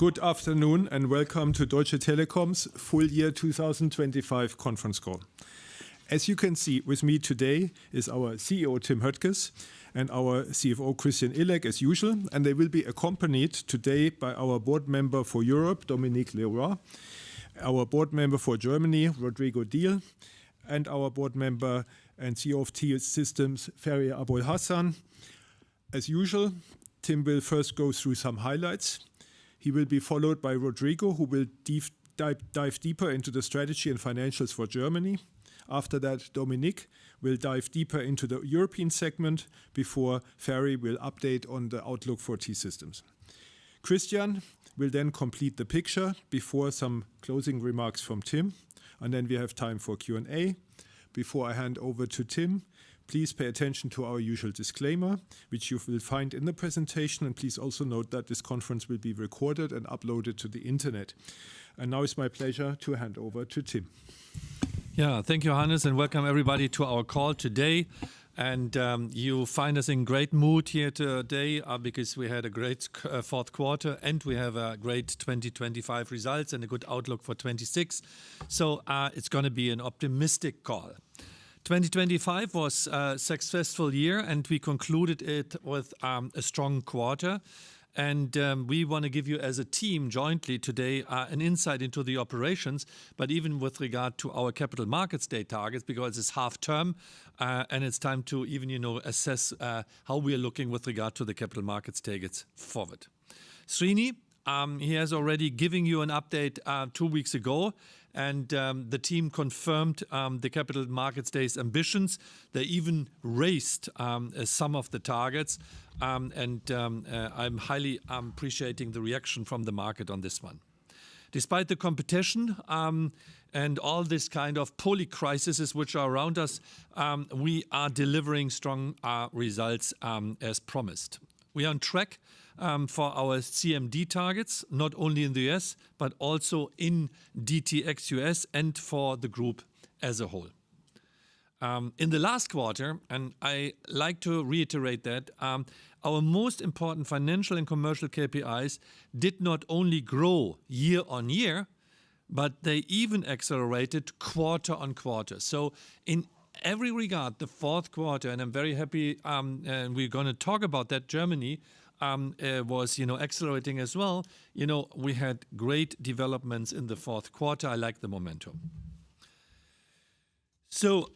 Good afternoon and welcome to Deutsche Telekom's full year 2025 conference call. As you can see, with me today is our CEO Tim Höttges and our CFO Christian Illek as usual, and they will be accompanied today by our board member for Europe, Dominique Leroy, our board member for Germany, Rodrigo Diehl, and our board member and CEO of T-Systems, Ferry Abul-Hassan. As usual, Tim will first go through some highlights. He will be followed by Rodrigo, who will dive deeper into the strategy and financials for Germany. After that, Dominique will dive deeper into the European segment before Ferry will update on the outlook for T-Systems. Christian will then complete the picture before some closing remarks from Tim, and then we have time for Q&A. Before I hand over to Tim, please pay attention to our usual disclaimer, which you will find in the presentation, and please also note that this conference will be recorded and uploaded to the internet. And now it's my pleasure to hand over to Tim. Yeah, thank you, Hannes, and welcome everybody to our call today. And you find us in great mood here today because we had a great fourth quarter and we have a great 2025 results and a good outlook for 26. So it's going to be an optimistic call. 2025 was a successful year and we concluded it with a strong quarter. And we want to give you as a team jointly today an insight into the operations, but even with regard to our Capital Markets Day targets, because it's half term and it's time to even, assess how we are looking with regard to the Capital Markets targets forward. Srini, he has already given you an update 2 weeks ago, and the team confirmed the Capital Markets Day's ambitions. They even raised some of the targets, and I'm highly appreciating the reaction from the market on this one. Despite the competition and all this kind of polycrises which are around us, we are delivering strong results as promised. We are on track for our CMD targets, not only in the US, but also in DTX US and for the group as a whole. In the last quarter, and I like to reiterate that, our most important financial and commercial KPIs did not only grow year on year, but they even accelerated quarter on quarter. So in every regard, the fourth quarter, and I'm very happy, and we're going to talk about that, Germany was, accelerating as well. We had great developments in the fourth quarter. I like the momentum. So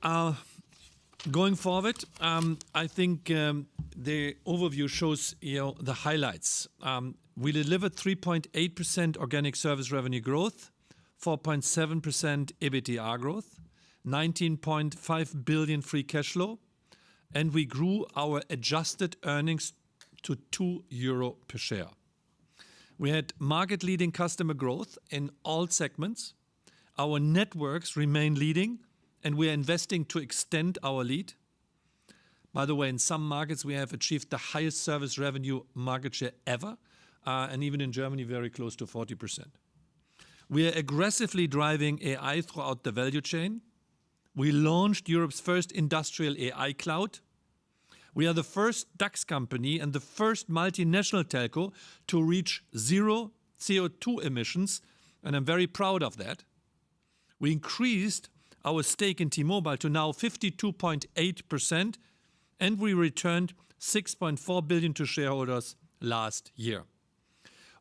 going forward, I think the overview shows, the highlights. We delivered 3.8% organic service revenue growth, 4.7% EBITDA growth, 19.5 billion free cash flow, and we grew our adjusted earnings to €2 per share. We had market-leading customer growth in all segments. Our networks remain leading, and we are investing to extend our lead. By the way, in some markets, we have achieved the highest service revenue market share ever, and even in Germany, very close to 40%. We are aggressively driving AI throughout the value chain. We launched Europe's first industrial AI cloud. We are the first DAX company and the first multinational telco to reach zero CO2 emissions, and I'm very proud of that. We increased our stake in T-Mobile to now 52.8%, and we returned 6.4 billion to shareholders last year.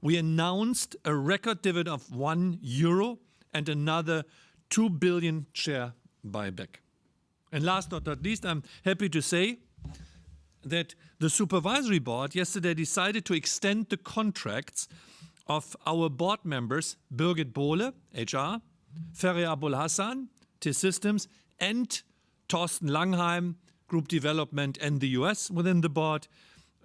We announced a record dividend of €1 and another 2 billion share buyback. And last but not least, I'm happy to say that the supervisory board yesterday decided to extend the contracts of our board members, Birgit Bohle, HR, Ferry Abul-Hassan, T-Systems, and Thorsten Langheim, Group Development and the US within the board.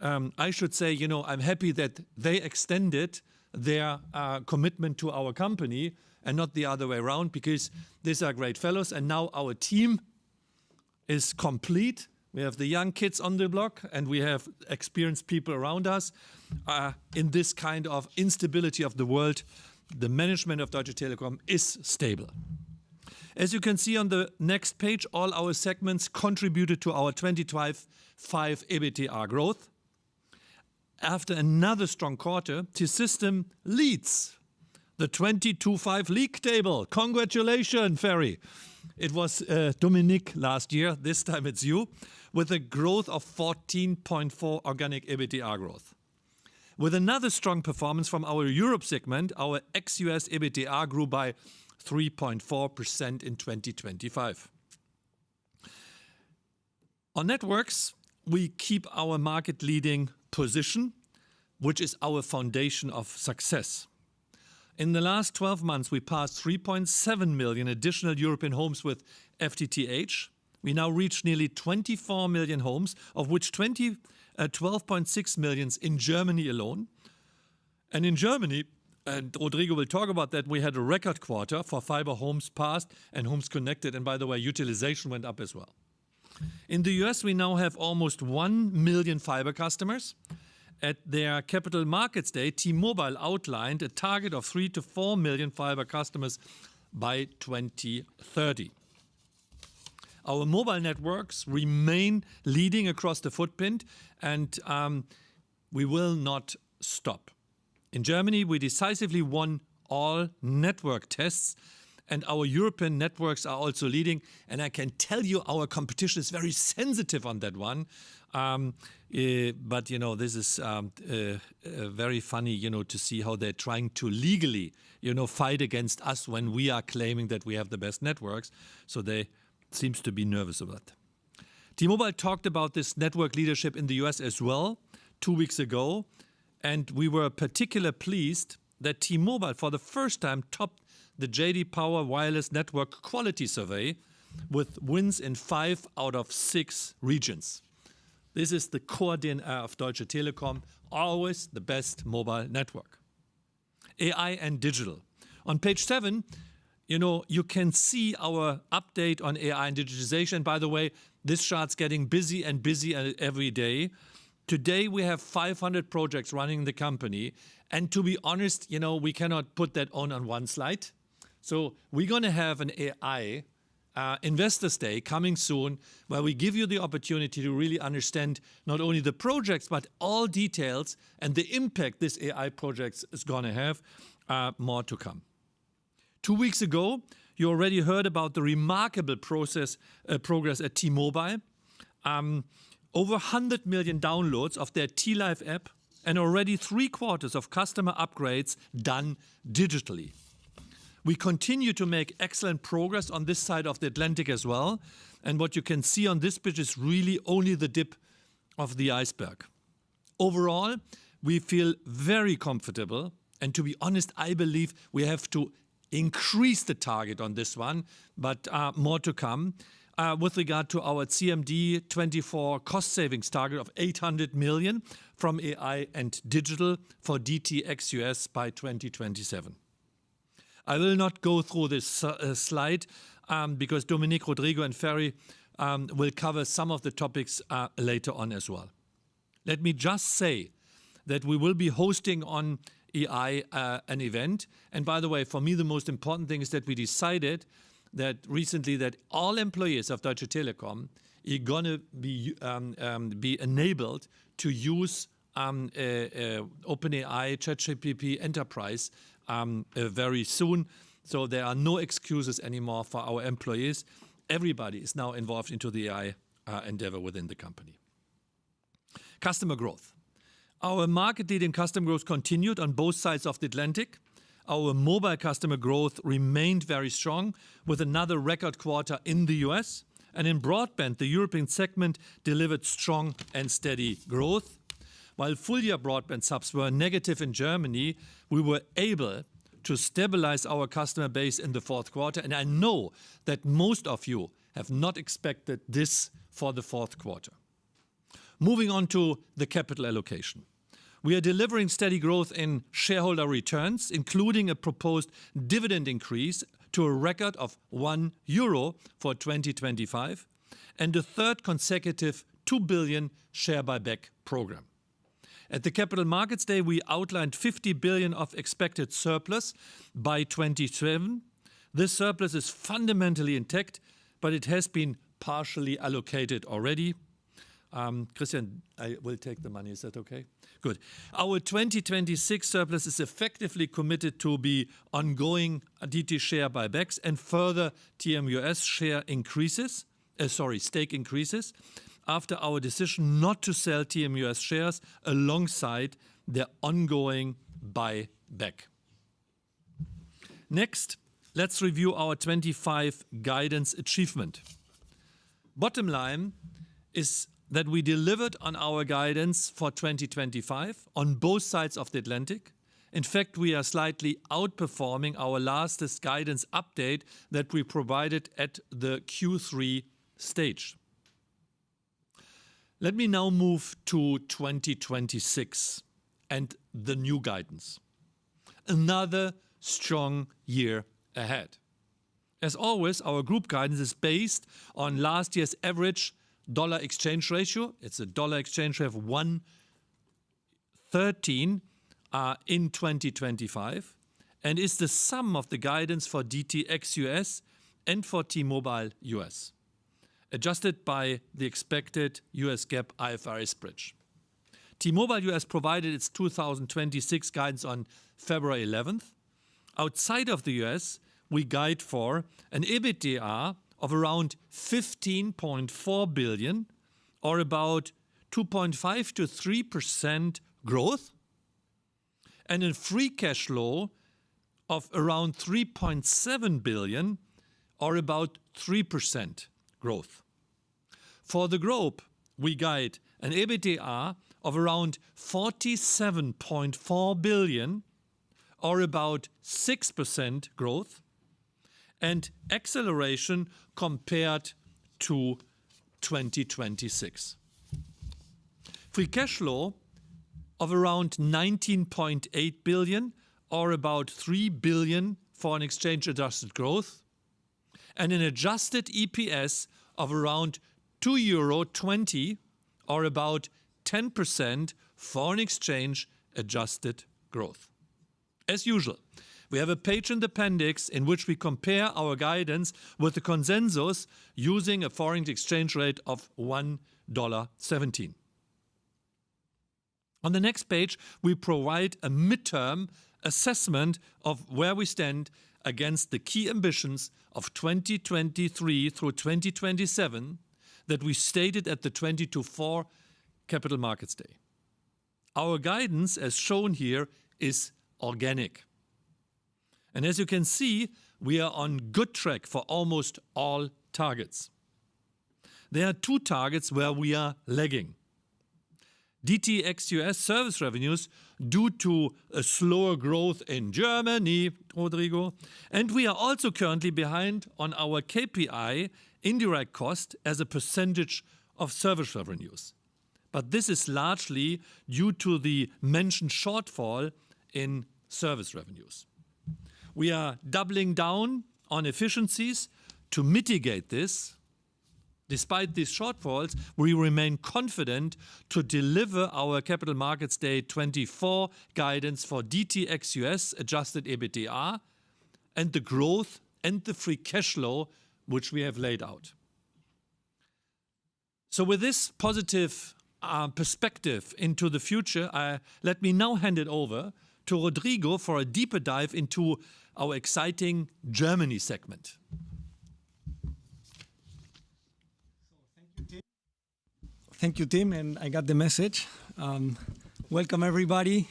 I should say, I'm happy that they extended their commitment to our company and not the other way around, because these are great fellows. And now our team is complete. We have the young kids on the block and we have experienced people around us. In this kind of instability of the world, the management of Deutsche Telekom is stable. As you can see on the next page, all our segments contributed to our 2025 EBITDA growth. after another strong quarter, T-System leads the 2025 league table. Congratulations, Ferry. It was Dominique last year. This time it's you, with a growth of 14.4 organic EBITDA growth. With another strong performance from our Europe segment, our ex-US EBITDA grew by 3.4% in 2025. On networks, we keep our market-leading position, which is our foundation of success. In the last 12 months, we passed 3.7 million additional European homes with FTTH. We now reach nearly 24 million homes, of which 12.6 million in Germany alone. And in Germany, and Rodrigo will talk about that, we had a record quarter for fiber homes passed and homes connected. And by the way, utilization went up as well. In the US, we now have almost 1 million fiber customers. At their Capital Markets Day, T-Mobile outlined a target of 3 to 4 million fiber customers by 2030. Our mobile networks remain leading across the footprint, and we will not stop. In Germany, we decisively won all network tests, and our European networks are also leading. And I can tell you our competition is very sensitive on that one. But, this is very funny, to see how they're trying to legally, fight against us when we are claiming that we have the best networks. So they seems to be nervous about that. T-Mobile talked about this network leadership in the US as well 2 weeks ago. And we were particularly pleased that T-Mobile, for the first time, topped the J.D. Power Wireless Network Quality Survey with wins in 5 out of 6 regions. This is the core DNA of Deutsche Telekom, always the best mobile network. AI and digital. On page 7, you can see our update on AI and digitization. By the way, this chart's getting busy and busier every day. Today, we have 500 projects running the company. And to be honest, we cannot put that on one slide. So we're going to have an AI Investors Day coming soon, where we give you the opportunity to really understand not only the projects, but all details and the impact this AI project is going to have. More to come. 2 weeks ago, you already heard about the remarkable progress at T-Mobile. Over 100 million downloads of their T-Life app and already 3/4 of customer upgrades done digitally. We continue to make excellent progress on this side of the Atlantic as well. And what you can see on this page is really only the tip of the iceberg. Overall, we feel very comfortable. And to be honest, I believe we have to increase the target on this one, but more to come. With regard to our CMD 24 cost savings target of 800 million from AI and digital for DTX US by 2027. I will not go through this slide because Dominique, Rodrigo and Ferry will cover some of the topics later on as well. Let me just say that we will be hosting on AI an event. And by the way, for me, the most important thing is that we decided that recently that all employees of Deutsche Telekom are going to be enabled to use OpenAI ChatGPT Enterprise very soon. So there are no excuses anymore for our employees. Everybody is now involved into the AI endeavor within the company. Customer growth. Our market-leading customer growth continued on both sides of the Atlantic. Our mobile customer growth remained very strong with another record quarter in the US. And in broadband, the European segment delivered strong and steady growth. While full-year broadband subs were negative in Germany, we were able to stabilize our customer base in the fourth quarter. And I know that most of you have not expected this for the fourth quarter. Moving on to the capital allocation. We are delivering steady growth in shareholder returns, including a proposed dividend increase to a record of €1 for 2025 and a third consecutive 2 billion share buyback program. At the Capital Markets Day, we outlined 50 billion of expected surplus by 2027. This surplus is fundamentally intact, but it has been partially allocated already. Christian, I will take the money. Is that okay? Good. Our 2026 surplus is effectively committed to be ongoing DT share buybacks and further TMUS stake increases after our decision not to sell TMUS shares alongside their ongoing buyback. Next, let's review our 25 guidance achievement. Bottom line is that we delivered on our guidance for 2025 on both sides of the Atlantic. In fact, we are slightly outperforming our latest guidance update that we provided at the Q3 stage. Let me now move to 2026 and the new guidance. Another strong year ahead. As always, our group guidance is based on last year's average dollar exchange ratio. It's a dollar exchange rate of 1.13 in 2025 and is the sum of the guidance for DT ex-US and for T-Mobile US, adjusted by the expected US GAAP IFRS bridge. T-Mobile US provided its 2026 guidance on February 11th. Outside of the US, we guide for an EBITDA of around 15.4 billion, or about 2.5 to 3% growth, and a free cash flow of around 3.7 billion, or about 3% growth. For the group, we guide an EBITDA of around 47.4 billion, or about 6% growth, and acceleration compared to 2026. Free cash flow of around 19.8 billion, or about 3 billion foreign exchange adjusted growth, and an adjusted EPS of around €2.20, or about 10% foreign exchange adjusted growth. As usual, we have a page in the appendix in which we compare our guidance with the consensus using a foreign exchange rate of $1.17. On the next page, we provide a midterm assessment of where we stand against the key ambitions of 2023 through 2027 that we stated at the 2024 Capital Markets Day. Our guidance, as shown here, is organic. And as you can see, we are on good track for almost all targets. There are two targets where we are lagging. DT ex-US service revenues due to a slower growth in Germany, Rodrigo, and we are also currently behind on our KPI indirect cost as a percentage of service revenues. But this is largely due to the mentioned shortfall in service revenues. We are doubling down on efficiencies to mitigate this. Despite these shortfalls, we remain confident to deliver our Capital Markets Day 24 guidance for DT ex-US adjusted EBITDA and the growth and the free cash flow which we have laid out. So with this positive perspective into the future, let me now hand it over to Rodrigo for a deeper dive into our exciting Germany segment. Thank you, Tim, and I got the message. Welcome, everybody.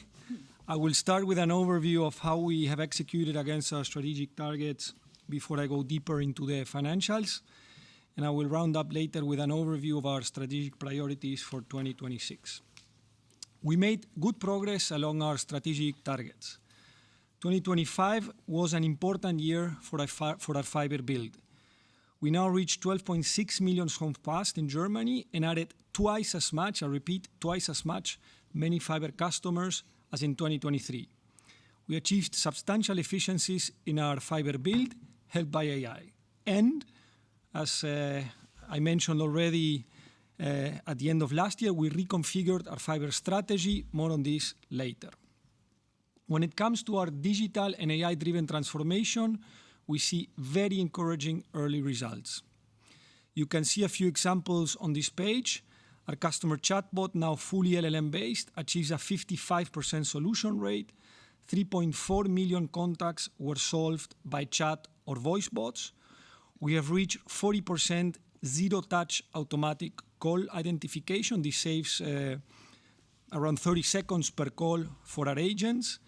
I will start with an overview of how we have executed against our strategic targets before I go deeper into the financials, and I will round up later with an overview of our strategic priorities for 2026. We made good progress along our strategic targets. 2025 was an important year for our fiber build. We now reach 12.6 million homes passed in Germany and added twice as much, I repeat, twice as much, many fiber customers as in 2023. We achieved substantial efficiencies in our fiber build, helped by AI. And, as I mentioned already at the end of last year, we reconfigured our fiber strategy. More on this later. When it comes to our digital and AI-driven transformation, we see very encouraging early results. You can see a few examples on this page. Our customer chatbot, now fully LLM-based, achieves a 55% solution rate. 3.4 million contacts were solved by chat or voice bots. We have reached 40% zero-touch automatic call identification. This saves around 30 seconds per call for our agents.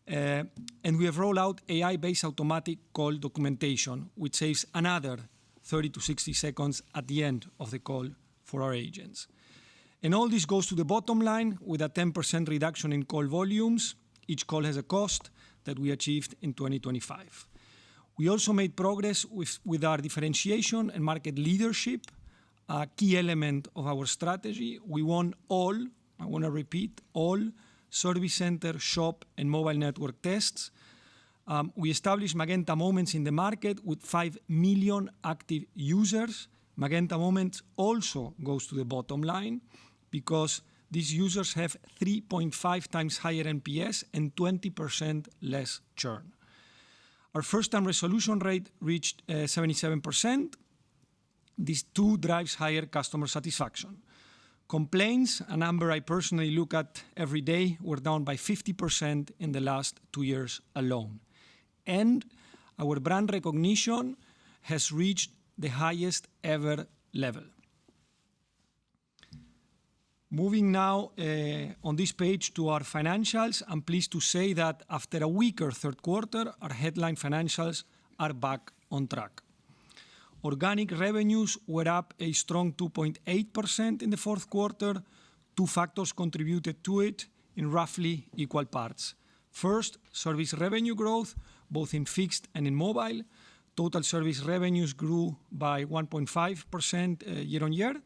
And we have rolled out AI-based automatic call documentation, which saves another 30 to 60 seconds at the end of the call for our agents. And all this goes to the bottom line with a 10% reduction in call volumes. Each call has a cost that we achieved in 2025. We also made progress with our differentiation and market leadership, a key element of our strategy. We won all, I want to repeat, all service center, shop, and mobile network tests. We established Magenta Moments in the market with 5 million active users. Magenta Moments also goes to the bottom line because these users have 3.5 times higher NPS and 20% less churn. Our first-time resolution rate reached 77%. This too drives higher customer satisfaction. Complaints, a number I personally look at every day, were down by 50% in the last 2 years alone. And our brand recognition has reached the highest ever level. Moving now on this page to our financials, I'm pleased to say that after a weaker third quarter, our headline financials are back on track. Organic revenues were up a strong 2.8% in the fourth quarter. Two factors contributed to it in roughly equal parts. First, service revenue growth, both in fixed and in mobile. Total service revenues grew by 1.5% year on year.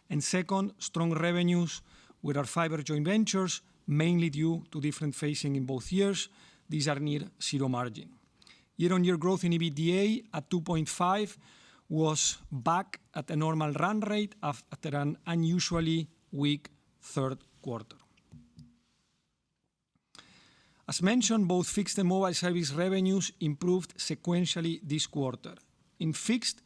And second, strong revenues with our fiber joint ventures, mainly due to different phasing in both years. These are near zero margin. Year-on-year growth in EBITDA at 2.5 was back at a normal run rate after an unusually weak third quarter. As mentioned, both fixed and mobile service revenues improved sequentially this quarter. In fixed,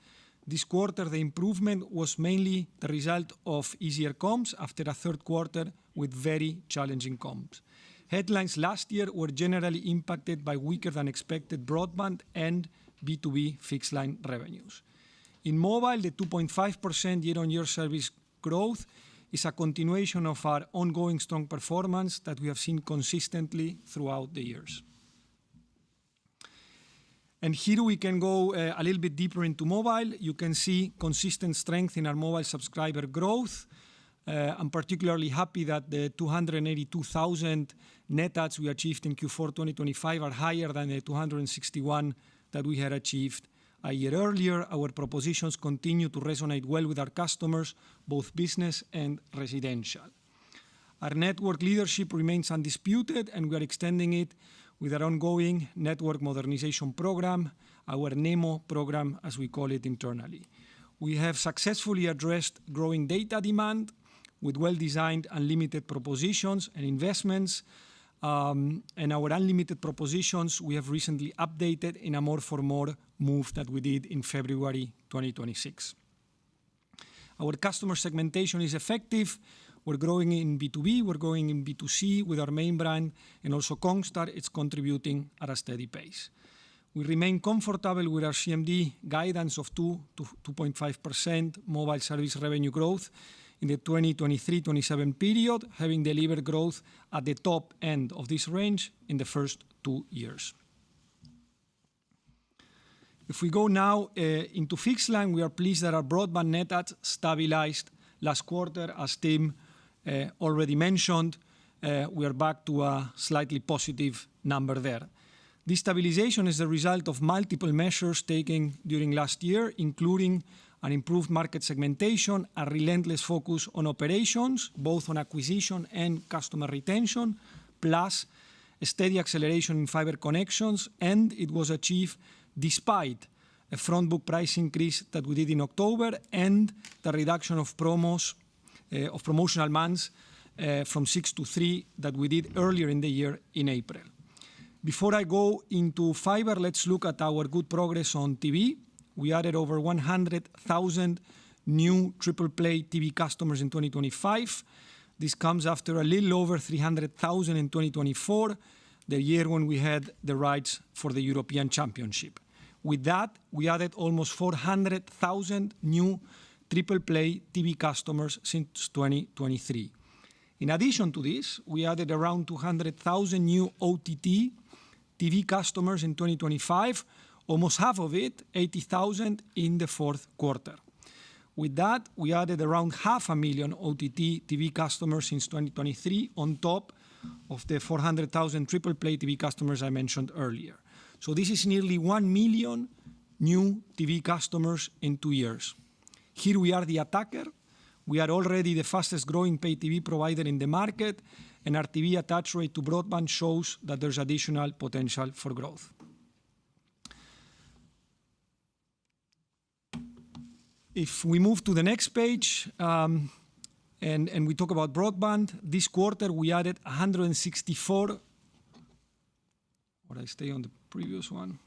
this quarter, the improvement was mainly the result of easier comps after a third quarter with very challenging comps. Headlines last year were generally impacted by weaker than expected broadband and B2B fixed line revenues. In mobile, the 2.5% year-on-year service growth is a continuation of our ongoing strong performance that we have seen consistently throughout the years. And here we can go a little bit deeper into mobile. You can see consistent strength in our mobile subscriber growth. I'm particularly happy that the 282,000 net adds we achieved in Q4 2025 are higher than the 261 that we had achieved a year earlier. Our propositions continue to resonate well with our customers, both business and residential. Our network leadership remains undisputed, and we are extending it with our ongoing network modernization program, our NEMO program, as we call it internally. We have successfully addressed growing data demand with well-designed unlimited propositions and investments. And our unlimited propositions we have recently updated in a more for more move that we did in February 2026. Our customer segmentation is effective. We're growing in B2B, we're growing in B2C with our main brand, and also Kongstar, it's contributing at a steady pace. We remain comfortable with our CMD guidance of 2 to 2.5% mobile service revenue growth in the 2023-27 period, having delivered growth at the top end of this range in the first 2 years. If we go now into fixed line, we are pleased that our broadband net adds stabilized last quarter. As Tim already mentioned, we are back to a slightly positive number there. This stabilization is the result of multiple measures taken during last year, including an improved market segmentation, a relentless focus on operations, both on acquisition and customer retention, plus a steady acceleration in fiber connections, and it was achieved despite a front book price increase that we did in October and the reduction of promotional months from 6 to 3 that we did earlier in the year in April. Before I go into fiber, let's look at our good progress on TV. We added over 100,000 new triple play TV customers in 2025. This comes after a little over 300,000 in 2024, the year when we had the rights for the European Championship. With that, we added almost 400,000 new triple play TV customers since 2023. In addition to this, we added around 200,000 new OTT TV customers in 2025, almost half of it, 80,000, in the fourth quarter. With that, we added around 500,000 OTT TV customers since 2023, on top of the 400,000 triple play TV customers I mentioned earlier. So this is nearly 1 million new TV customers in 2 years. Here we are the attacker. We are already the fastest growing pay TV provider in the market, and our TV attach rate to broadband shows that there's additional potential for growth. If we move to the next page, and we talk about broadband, this quarter we added 164. Or I stay on the previous one.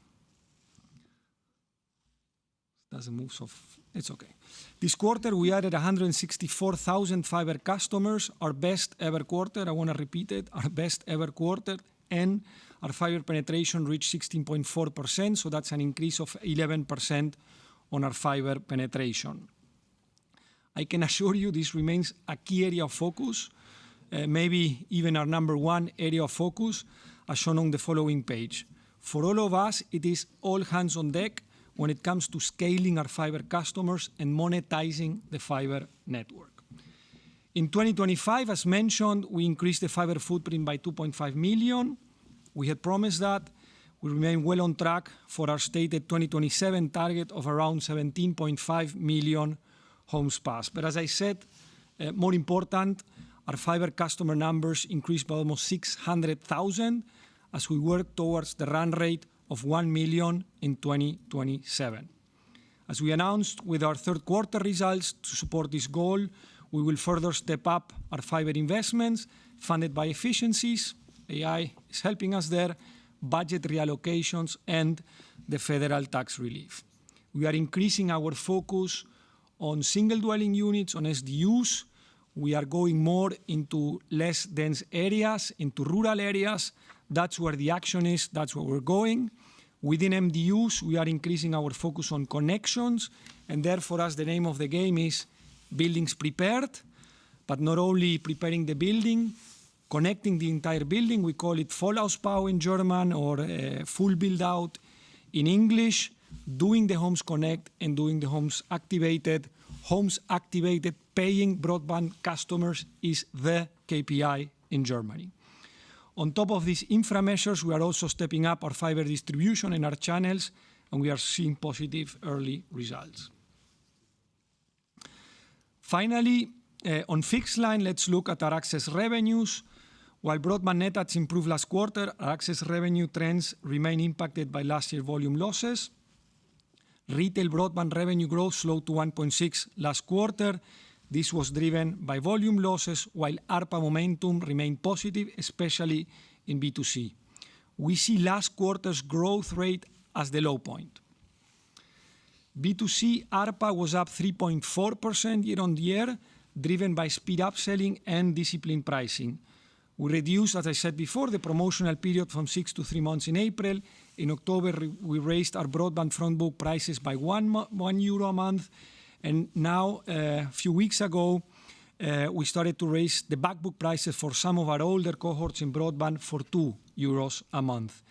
Doesn't move, so it's okay. This quarter we added 164,000 fiber customers, our best ever quarter. I want to repeat it, our best ever quarter, and our fiber penetration reached 16.4%, so that's an increase of 11% on our fiber penetration. I can assure you this remains a key area of focus, maybe even our number one area of focus, as shown on the following page. For all of us, it is all hands on deck when it comes to scaling our fiber customers and monetizing the fiber network. In 2025, as mentioned, we increased the fiber footprint by 2.5 million. We had promised that. We remain well on track for our stated 2027 target of around 17.5 million homes passed. But as I said, more important, our fiber customer numbers increased by almost 600,000 as we work towards the run rate of 1 million in 2027. As we announced with our third quarter results, to support this goal, we will further step up our fiber investments funded by efficiencies. AI is helping us there, budget reallocations, and the federal tax relief. We are increasing our focus on single dwelling units, on SDUs. We are going more into less dense areas, into rural areas. That's where the action is, that's where we're going. Within MDUs, we are increasing our focus on connections, and therefore, as the name of the game is, buildings prepared, but not only preparing the building, connecting the entire building. We call it Vollausbau in German, or full build out in English, doing the homes connect and doing the homes activated. Homes activated, paying broadband customers is the KPI in Germany. On top of these infra measures, we are also stepping up our fiber distribution in our channels, and we are seeing positive early results. Finally, on fixed line, let's look at our access revenues. While broadband net adds improved last quarter, our access revenue trends remain impacted by last year's volume losses. Retail broadband revenue growth slowed to 1.6 last quarter. This was driven by volume losses, while ARPA momentum remained positive, especially in B2C. We see last quarter's growth rate as the low point. B2C ARPA was up 3.4% year-on-year, driven by speed upselling and disciplined pricing. We reduced, as I said before, the promotional period from 6 to 3 months in April. In October, we raised our broadband front book prices by €1 a month. And now, a few weeks ago, we started to raise the back book prices for some of our older cohorts in broadband for €2 a month.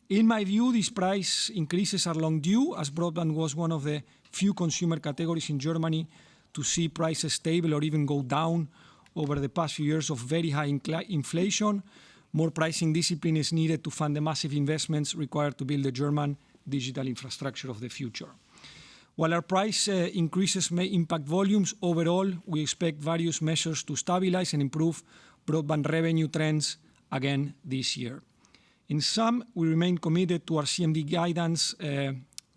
In my view, these price increases are long due, as broadband was one of the few consumer categories in Germany to see prices stable or even go down over the past few years of very high inflation. More pricing discipline is needed to fund the massive investments required to build the German digital infrastructure of the future. While our price increases may impact volumes, overall, we expect various measures to stabilize and improve broadband revenue trends again this year. In sum, we remain committed to our CMD guidance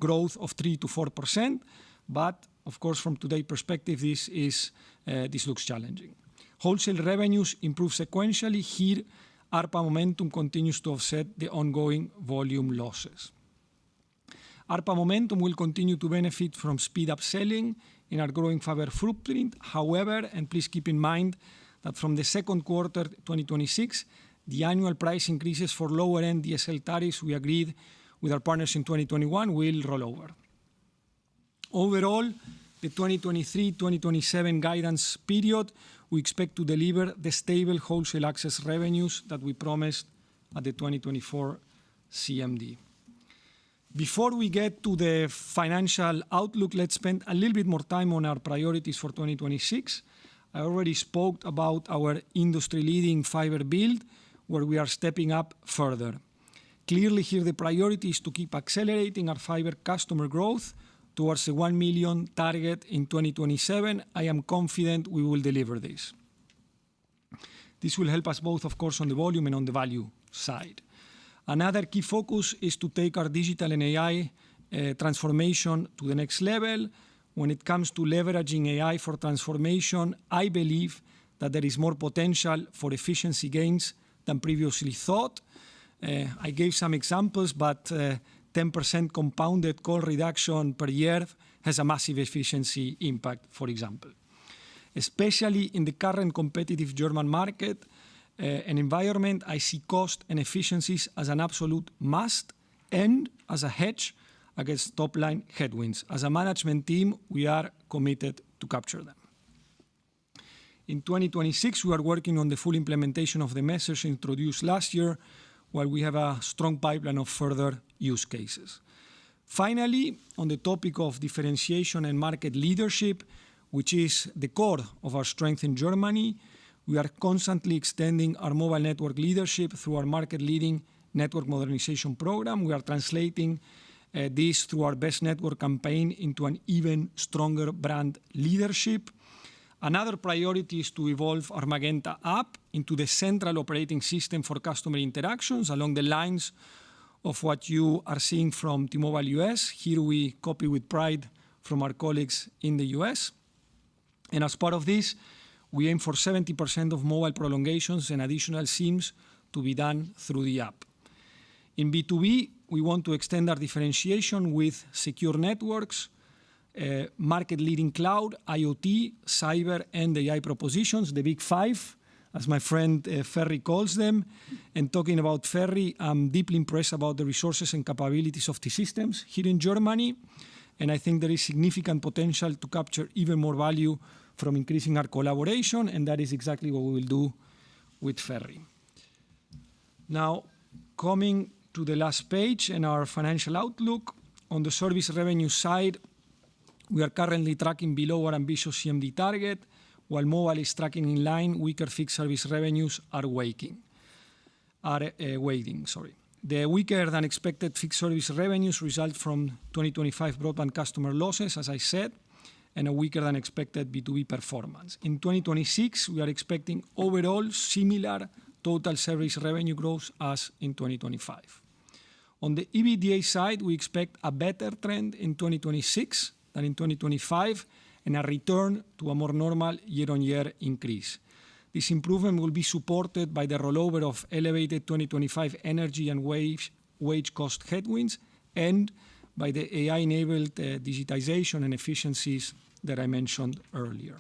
growth of 3 to 4%, but of course, from today's perspective, this looks challenging. Wholesale revenues improve sequentially. Here, ARPA momentum continues to offset the ongoing volume losses. ARPA momentum will continue to benefit from speed upselling, in our growing fiber footprint. However, and please keep in mind that from the second quarter 2026, the annual price increases for lower-end DSL tariffs we agreed with our partners in 2021 will roll over. Overall, the 2023-2027 guidance period, we expect to deliver the stable wholesale access revenues that we promised at the 2024 CMD. Before we get to the financial outlook, let's spend a little bit more time on our priorities for 2026. I already spoke about our industry-leading fiber build, where we are stepping up further. Clearly here the priority is to keep accelerating our fiber customer growth towards the 1 million target in 2027. I am confident we will deliver this. This will help us both, of course, on the volume and on the value side. Another key focus is to take our digital and AI transformation to the next level. When it comes to leveraging AI for transformation, I believe that there is more potential for efficiency gains than previously thought. I gave some examples, but 10% compounded call reduction per year has a massive efficiency impact, for example. Especially in the current competitive German market and environment, I see cost and efficiencies as an absolute must and as a hedge against top-line headwinds. As a management team, we are committed to capture them. In 2026, we are working on the full implementation of the measures introduced last year, while we have a strong pipeline of further use cases. Finally, on the topic of differentiation and market leadership, which is the core of our strength in Germany, we are constantly extending our mobile network leadership through our market-leading network modernization program. We are translating this through our best network campaign into an even stronger brand leadership. Another priority is to evolve our Magenta app into the central operating system for customer interactions along the lines of what you are seeing from T-Mobile US. Here we copy with pride from our colleagues in the US. And as part of this, we aim for 70% of mobile prolongations and additional SIMs to be done through the app. In B2B, we want to extend our differentiation with secure networks, market-leading cloud, IoT, cyber, and AI propositions, the big five, as my friend Ferry calls them. And talking about Ferry, I'm deeply impressed about the resources and capabilities of T-Systems here in Germany. And I think there is significant potential to capture even more value from increasing our collaboration, and that is exactly what we will do with Ferry. Now, coming to the last page and our financial outlook, on the service revenue side, we are currently tracking below our ambitious CMD target, while mobile is tracking in line. Weaker fixed service revenues are waiting. The weaker than expected fixed service revenues result from 2025 broadband customer losses, as I said, and a weaker than expected B2B performance. In 2026, we are expecting overall similar total service revenue growth as in 2025. On the EBITDA side, we expect a better trend in 2026 than in 2025 and a return to a more normal year-on-year increase. This improvement will be supported by the rollover of elevated 2025 energy and wage cost headwinds and by the AI-enabled digitization and efficiencies that I mentioned earlier.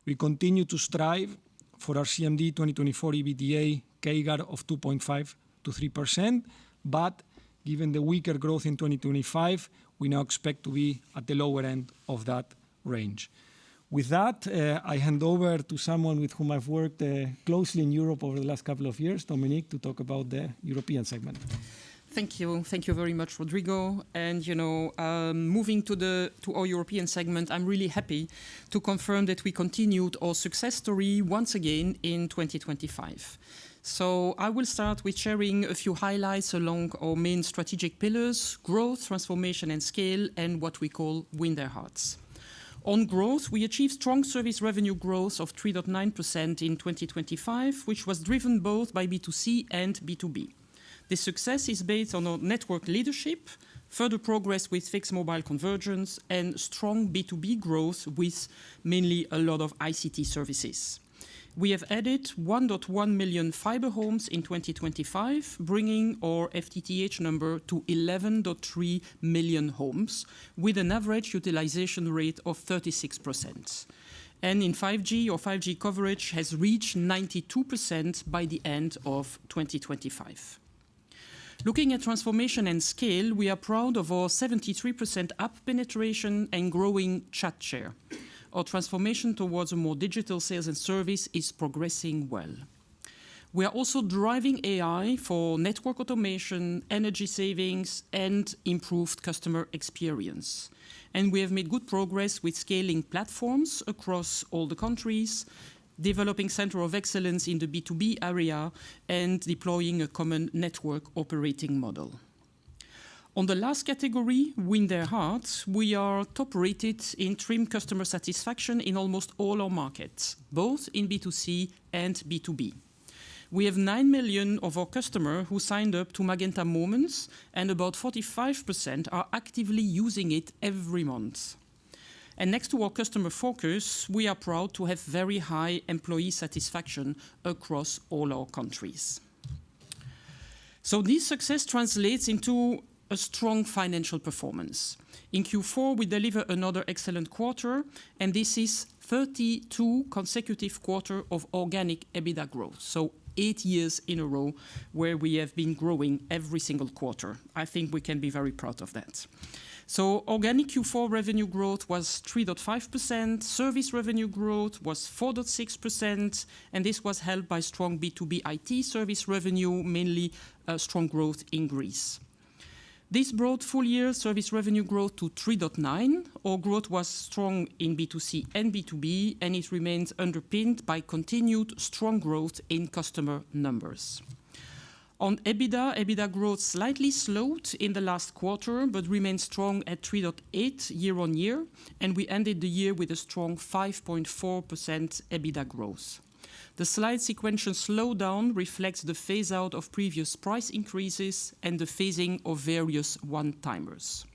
We continue to strive for our CMD 2024 EBITDA CAGR of 2.5 to 3%, but given the weaker growth in 2025, we now expect to be at the lower end of that range. With that, I hand over to someone with whom I've worked closely in Europe over the last couple of years, Dominique, to talk about the European segment. Thank you very much, Rodrigo. And moving to our European segment, I'm really happy to confirm that we continued our success story once again in 2025. So I will start with sharing a few highlights along our main strategic pillars: growth, transformation, and scale, and what we call win their hearts. On growth, we achieved strong service revenue growth of 3.9% in 2025, which was driven both by B2C and B2B. This success is based on our network leadership, further progress with fixed mobile convergence, and strong B2B growth with mainly a lot of ICT services. We have added 1.1 million fiber homes in 2025, bringing our FTTH number to 11.3 million homes, with an average utilization rate of 36%. And in 5G, our 5G coverage has reached 92% by the end of 2025. Looking at transformation and scale, we are proud of our 73% app penetration and growing chat share. Our transformation towards a more digital sales and service is progressing well. We are also driving AI for network automation, energy savings, and improved customer experience. And we have made good progress with scaling platforms across all the countries, developing Center of Excellence in the B2B area, and deploying a common network operating model. On the last category, Win Their Hearts, we are top-rated in TRIM customer satisfaction in almost all our markets, both in B2C and B2B. We have 9 million of our customers who signed up to Magenta Moments, and about 45% are actively using it every month. And next to our customer focus, we are proud to have very high employee satisfaction across all our countries. So this success translates into a strong financial performance. In Q4, we deliver another excellent quarter, and this is 32 consecutive quarters of organic EBITDA growth. So 8 years in a row where we have been growing every single quarter. I think we can be very proud of that. So organic Q4 revenue growth was 3.5%, service revenue growth was 4.6%, and this was helped by strong B2B IT service revenue, mainly strong growth in Greece. This brought full-year service revenue growth to 3.9%. Our growth was strong in B2C and B2B, and it remains underpinned by continued strong growth in customer numbers. On EBITDA growth slightly slowed in the last quarter, but remained strong at 3.8% year-on-year, and we ended the year with a strong 5.4% EBITDA growth. The slight sequential slowdown reflects the phase-out of previous price increases and the phasing of various one-timers.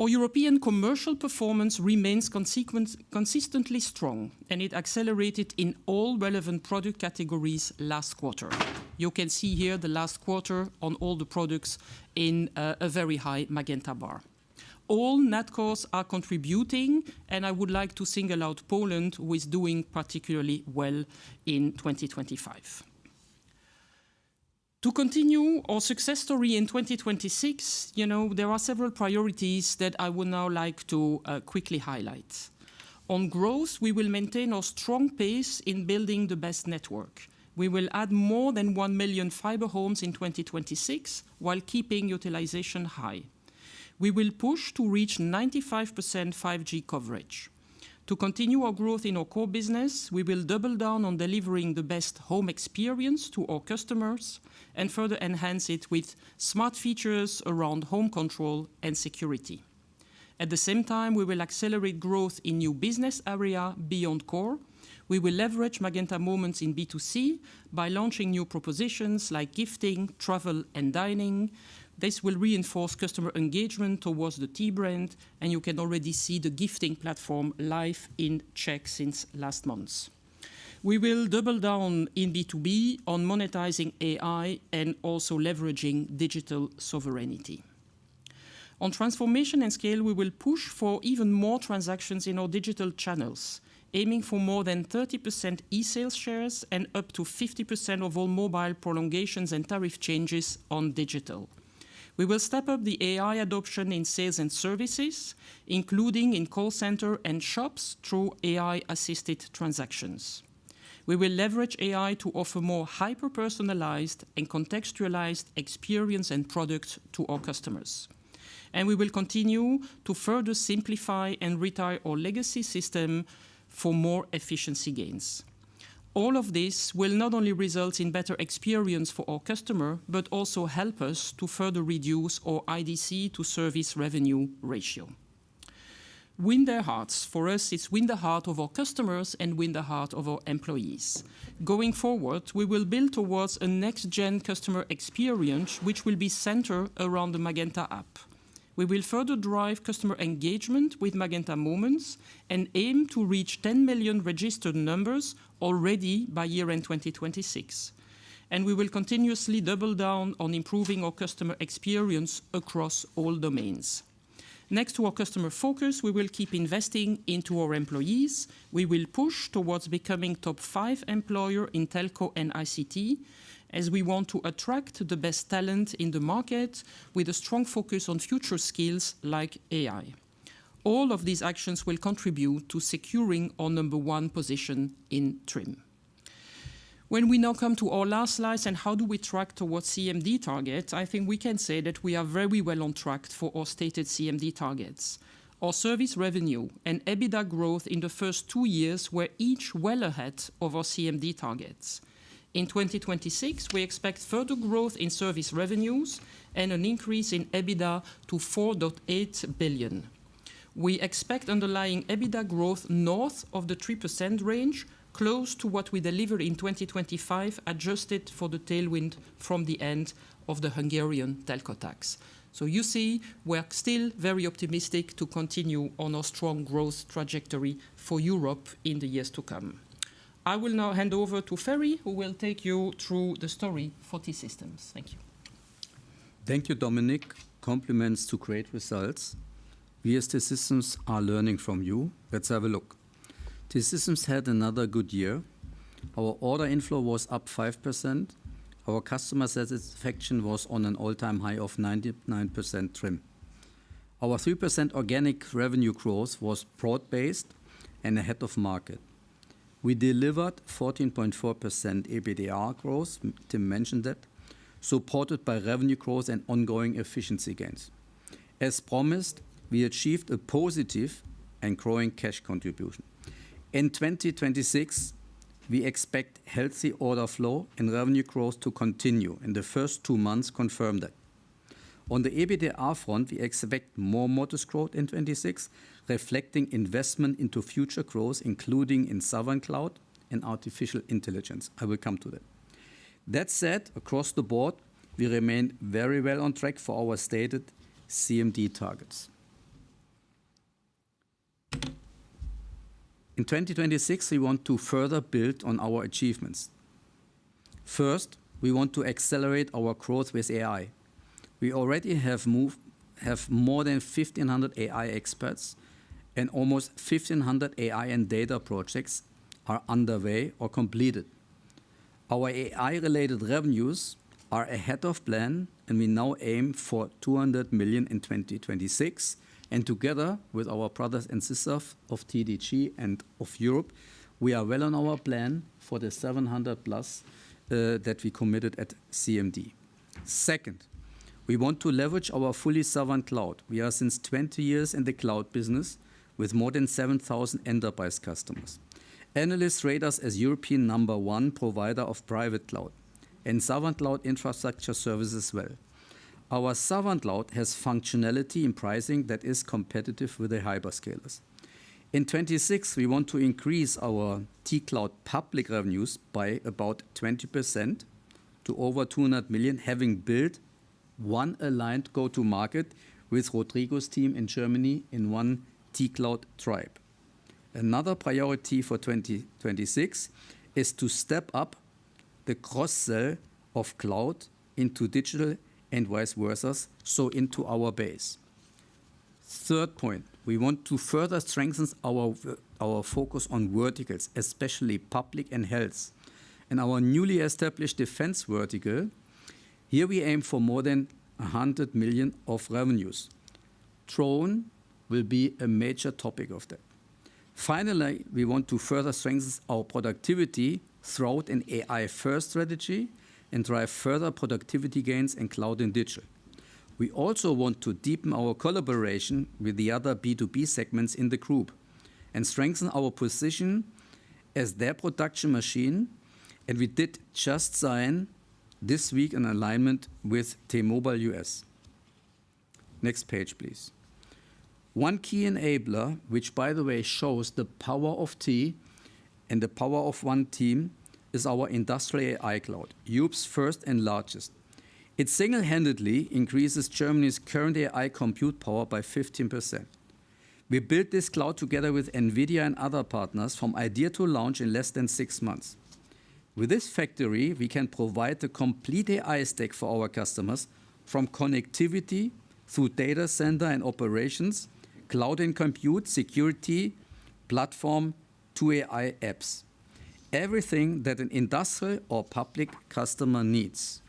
Our European commercial performance remains consistently strong, and it accelerated in all relevant product categories last quarter. You can see here the last quarter on all the products in a very high magenta bar. All NatCos are contributing, and I would like to single out Poland, who is doing particularly well in 2025. To continue our success story in 2026, there are several priorities that I would now like to quickly highlight. On growth, we will maintain our strong pace in building the best network. We will add more than 1 million fiber homes in 2026 while keeping utilization high. We will push to reach 95% 5G coverage. To continue our growth in our core business, we will double down on delivering the best home experience to our customers and further enhance it with smart features around home control and security. At the same time, we will accelerate growth in new business area beyond core. We will leverage Magenta Moments in B2C by launching new propositions like gifting, travel, and dining. This will reinforce customer engagement towards the T brand, and you can already see the gifting platform live in Czech since last month. We will double down in B2B on monetizing AI and also leveraging digital sovereignty. On transformation and scale, we will push for even more transactions in our digital channels, aiming for more than 30% e-sales shares and up to 50% of all mobile prolongations and tariff changes on digital. We will step up the AI adoption in sales and services, including in call center and shops through AI-assisted transactions. We will leverage AI to offer more hyper-personalized and contextualized experience and products to our customers. And we will continue to further simplify and retire our legacy system for more efficiency gains. All of this will not only result in better experience for our customer, but also help us to further reduce our IDC to service revenue ratio. Win their hearts. For us, it's win the heart of our customers and win the heart of our employees. Going forward, we will build towards a next-gen customer experience which will be centered around the Magenta app. We will further drive customer engagement with Magenta Moments and aim to reach 10 million registered numbers already by year-end 2026. And we will continuously double down on improving our customer experience across all domains. Next to our customer focus, we will keep investing into our employees. We will push towards becoming top 5 employer in telco and ICT, as we want to attract the best talent in the market with a strong focus on future skills like AI. All of these actions will contribute to securing our number 1 position in TRIM. When we now come to our last slides and how do we track towards CMD targets, I think we can say that we are very well on track for our stated CMD targets. Our service revenue and EBITDA growth in the first 2 years were each well ahead of our CMD targets. In 2026, we expect further growth in service revenues and an increase in EBITDA to 4.8 billion. We expect underlying EBITDA growth north of the 3% range, close to what we delivered in 2025, adjusted for the tailwind from the end of the Hungarian telco tax. So you see, we're still very optimistic to continue on our strong growth trajectory for Europe in the years to come. I will now hand over to Ferry, who will take you through the story for T-Systems. Thank you. Thank you, Dominic. Compliments to great results. We as T-Systems are learning from you. Let's have a look. T-Systems had another good year. Our order inflow was up 5%. Our customer satisfaction was on an all-time high of 99% TRIM. Our 3% organic revenue growth was broad-based and ahead of market. We delivered 14.4% EBITDA growth, Tim mentioned that, supported by revenue growth and ongoing efficiency gains. As promised, we achieved a positive and growing cash contribution. In 2026, we expect healthy order flow and revenue growth to continue, and the first 2 months confirm that. On the EBITDA front, we expect more modest growth in 2026, reflecting investment into future growth, including in sovereign cloud and artificial intelligence. I will come to that. That said, across the board, we remain very well on track for our stated CMD targets. In 2026, we want to further build on our achievements. First, we want to accelerate our growth with AI. We already have more than 1,500 AI experts, and almost 1,500 AI and data projects are underway or completed. Our AI-related revenues are ahead of plan, and we now aim for 200 million in 2026. And together with our brothers and sisters of TDG and of Europe, we are well on our plan for the 700 plus that we committed at CMD. Second, we want to leverage our fully sovereign cloud. We are since 20 years in the cloud business with more than 7,000 enterprise customers. Analysts rate us as European #1 provider of private cloud and sovereign cloud infrastructure services as well. Our sovereign cloud has functionality in pricing that is competitive with the hyperscalers. In 2026, we want to increase our T-Cloud public revenues by about 20% to over 200 million, having built one aligned go-to-market with Rodrigo's team in Germany in one T-Cloud tribe. Another priority for 2026 is to step up the cross-sell of cloud into digital and vice versa, so into our base. Third point, we want to further strengthen our focus on verticals, especially public and health. In our newly established defense vertical, here we aim for more than 100 million of revenues. Drone will be a major topic of that. Finally, we want to further strengthen our productivity throughout an AI-first strategy and drive further productivity gains in cloud and digital. We also want to deepen our collaboration with the other B2B segments in the group and strengthen our position as their production machine. And we did just sign this week an alignment with T-Mobile US. Next page, please. One key enabler, which by the way shows the power of T and the power of one team, is our industrial AI cloud, Europe's first and largest. It single-handedly increases Germany's current AI compute power by 15%. We built this cloud together with NVIDIA and other partners from idea to launch in less than 6 months. With this factory, we can provide the complete AI stack for our customers, from connectivity through data center and operations, cloud and compute, security, platform, to AI apps. Everything that an industrial or public customer needs.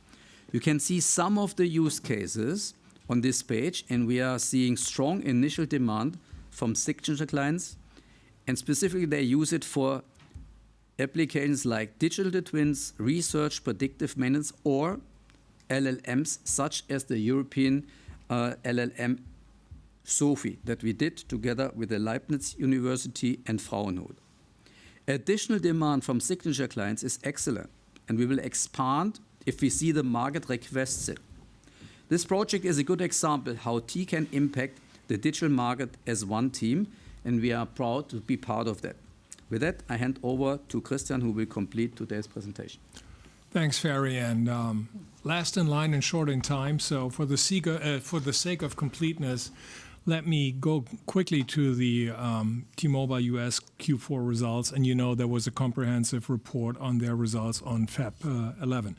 You can see some of the use cases on this page, and we are seeing strong initial demand from signature clients, and specifically they use it for applications like digital twins, research, predictive maintenance, or LLMs, such as the European LLM Sophie that we did together with the Leibniz University and Fraunhofer. Additional demand from signature clients is excellent, and we will expand if we see the market requests it. This project is a good example how T can impact the digital market as one team, and we are proud to be part of that. With that, I hand over to Christian, who will complete today's presentation. Thanks, Ferry. And last in line and short in time. So for the sake of completeness, let me go quickly to the T-Mobile US Q4 results. And you know there was a comprehensive report on their results on Feb 11.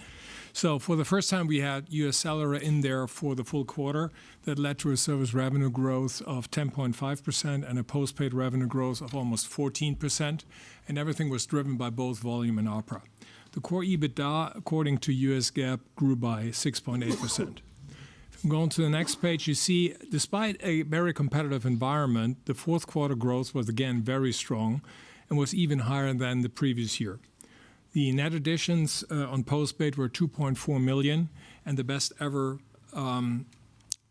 So for the first time, we had US Cellular in there for the full quarter. That led to a service revenue growth of 10.5% and a postpaid revenue growth of almost 14%. And everything was driven by both volume and ARPA. The core EBITDA, according to US GAAP, grew by 6.8%. Going to the next page, you see, despite a very competitive environment, the fourth quarter growth was again very strong and was even higher than the previous year. The net additions on postpaid were 2.4 million, and the best ever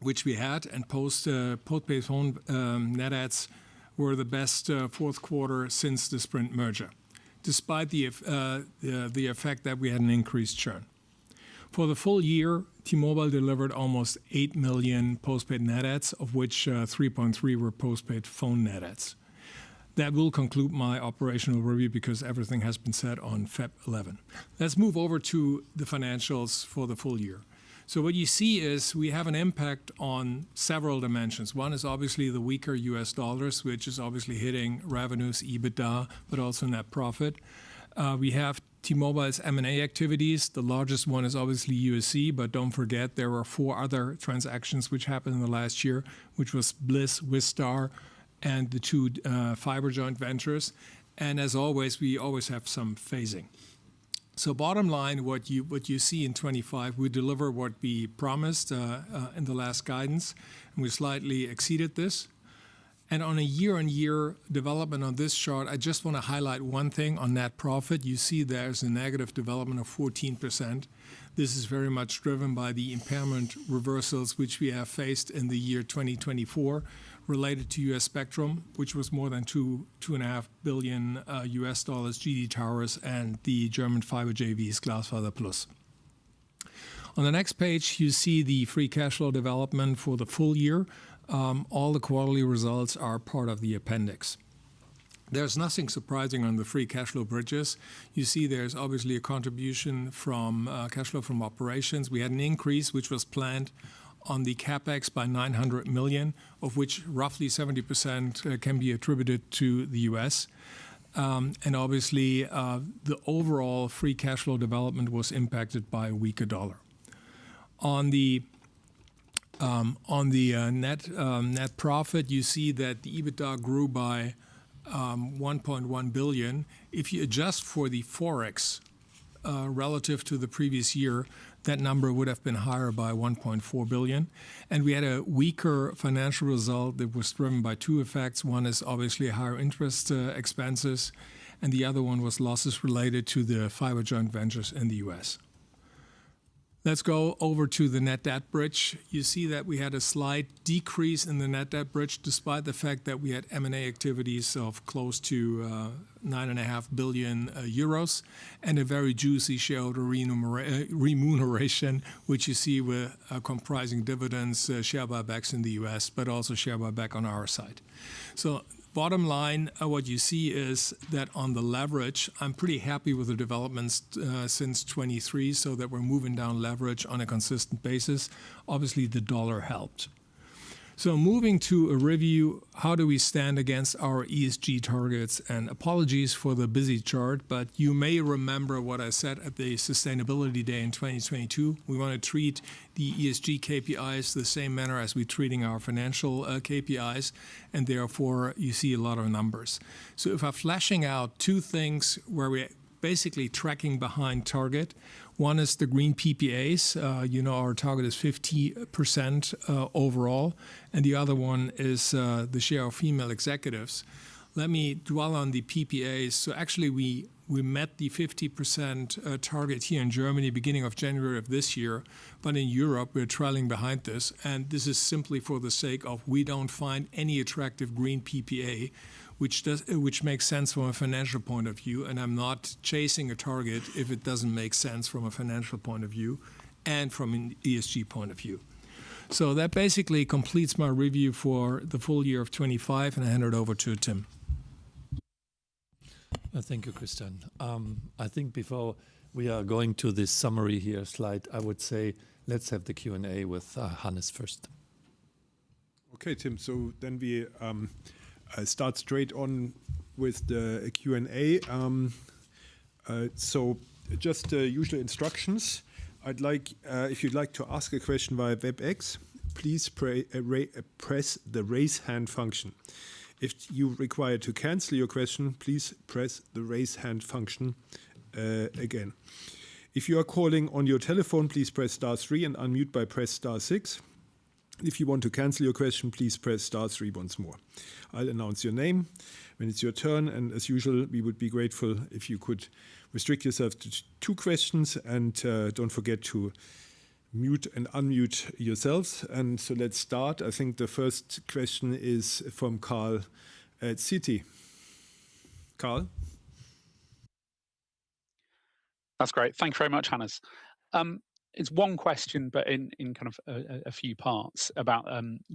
which we had, and postpaid phone net adds were the best fourth quarter since the Sprint merger, despite the effect that we had an increased churn. For the full year, T-Mobile delivered almost 8 million postpaid net adds, of which 3.3 were postpaid phone net adds. That will conclude my operational review because everything has been said on Feb 11. Let's move over to the financials for the full year. So what you see is we have an impact on several dimensions. One is obviously the weaker US dollars, which is obviously hitting revenues, EBITDA, but also net profit. We have T-Mobile's M&A activities. The largest one is obviously USC, but don't forget there were 4 other transactions which happened in the last year, which was Bliss, Wistar, and the 2 fiber joint ventures. And as always, we always have some phasing. So bottom line, what you see in 25, we deliver what we promised in the last guidance, and we slightly exceeded this. And on a year-on-year development on this chart, I just want to highlight one thing on net profit. You see there's a negative development of 14%. This is very much driven by the impairment reversals which we have faced in the year 2024 related to US Spectrum, which was more than $2.5 billion US dollars, GD Towers, and the German fiber JVs, Glasfaser Plus. On the next page, you see the free cash flow development for the full year. All the quarterly results are part of the appendix. There's nothing surprising on the free cash flow bridges. You see there's obviously a contribution from cash flow from operations. We had an increase which was planned on the CapEx by 900 million, of which roughly 70% can be attributed to the US. And obviously, the overall free cash flow development was impacted by a weaker dollar. On the net profit, you see that the EBITDA grew by 1.1 billion. If you adjust for the forex relative to the previous year, that number would have been higher by 1.4 billion. And we had a weaker financial result that was driven by 2 effects. One is obviously higher interest expenses, and the other one was losses related to the fiber joint ventures in the US. Let's go over to the net debt bridge. You see that we had a slight decrease in the net debt bridge, despite the fact that we had M&A activities of close to 9.5 billion euros and a very juicy shareholder remuneration, which you see with comprising dividends, share buybacks in the US, but also share buyback on our side. So bottom line, what you see is that on the leverage, I'm pretty happy with the developments since 23, so that we're moving down leverage on a consistent basis. Obviously, the dollar helped. So moving to a review, how do we stand against our ESG targets? And apologies for the busy chart, but you may remember what I said at the Sustainability Day in 2022. We want to treat the ESG KPIs the same manner as we're treating our financial KPIs, and therefore you see a lot of numbers. So if I'm flashing out two things where we're basically tracking behind target. One is the green PPAs. Our target is 50% overall. And the other one is the share of female executives. Let me dwell on the PPAs. So actually, we met the 50% target here in Germany beginning of January of this year. But in Europe, we're trailing behind this. And this is simply for the sake of we don't find any attractive green PPA which makes sense from a financial point of view, and I'm not chasing a target if it doesn't make sense from a financial point of view and from an ESG point of view. So that basically completes my review for the full year of 25, and I hand it over to Tim. Thank you, Christian. I think before we are going to this summary here slide, I would say let's have the Q&A with Hannes first. Okay, Tim, so then we start straight on with the Q&A. So just usual instructions. I'd like, if you'd like to ask a question via WebEx, please press the raise hand function. If you require to cancel your question, please press the raise hand function again. If you are calling on your telephone, please press *3 and unmute by press *6. If you want to cancel your question, please press *3 once more. I'll announce your name when it's your turn, and as usual, we would be grateful if you could restrict yourself to 2 questions, and don't forget to mute and unmute yourselves. And so let's start. I think the first question is from Carl at Citi. Carl? That's great. Thank you very much, Hannes. It's one question, but in kind of a few parts about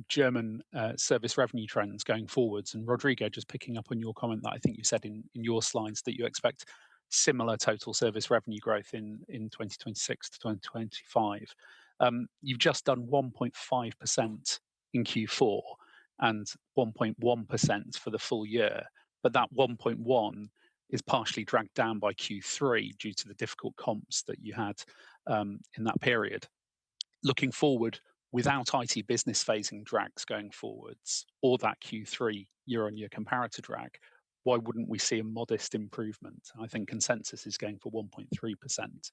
German service revenue trends going forwards. And Rodrigo, just picking up on your comment that I think you said in your slides that you expect similar total service revenue growth in 2026 to 2025. You've just done 1.5% in Q4 and 1.1% for the full year, but that 1.1 is partially dragged down by Q3 due to the difficult comps that you had in that period. Looking forward, without IT business phasing drags going forwards, or that Q3 year-on-year comparator drag, why wouldn't we see a modest improvement? I think consensus is going for 1.3%.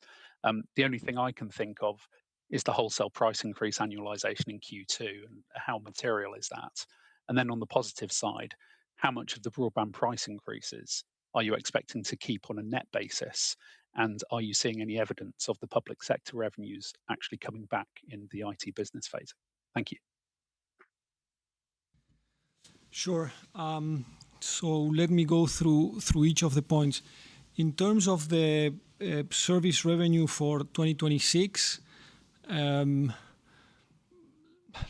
The only thing I can think of is the wholesale price increase annualization in Q2, and how material is that? And then on the positive side, how much of the broadband price increases are you expecting to keep on a net basis? And are you seeing any evidence of the public sector revenues actually coming back in the IT business phase? Thank you. Sure. So let me go through each of the points. In terms of the service revenue for 2026,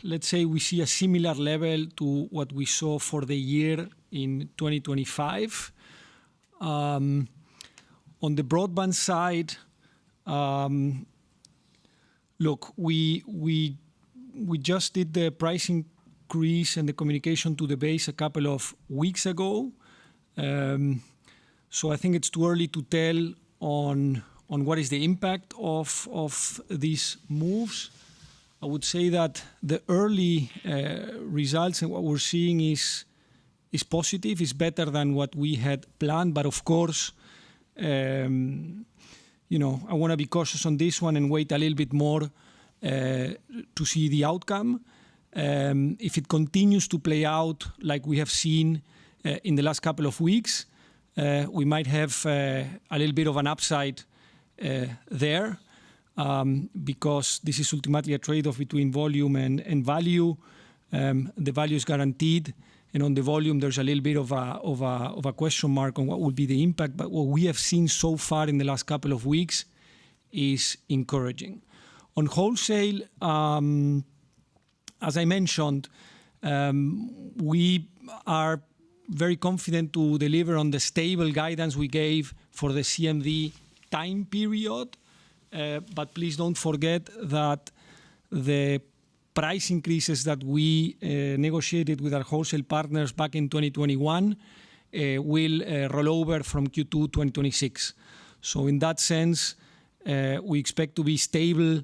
let's say we see a similar level to what we saw for the year in 2025. On the broadband side, look, we just did the price increase and the communication to the base a couple of weeks ago. So I think it's too early to tell on what is the impact of these moves. I would say that the early results and what we're seeing is positive, is better than what we had planned. But of course, I want to be cautious on this one and wait a little bit more to see the outcome. If it continues to play out like we have seen in the last couple of weeks, we might have a little bit of an upside there, because this is ultimately a trade-off between volume and value. The value is guaranteed, and on the volume, there's a little bit of a question mark on what will be the impact. But what we have seen so far in the last couple of weeks is encouraging. On wholesale, as I mentioned, we are very confident to deliver on the stable guidance we gave for the CMD time period. But please don't forget that the price increases that we negotiated with our wholesale partners back in 2021 will roll over from Q2 2026. So in that sense, we expect to be stable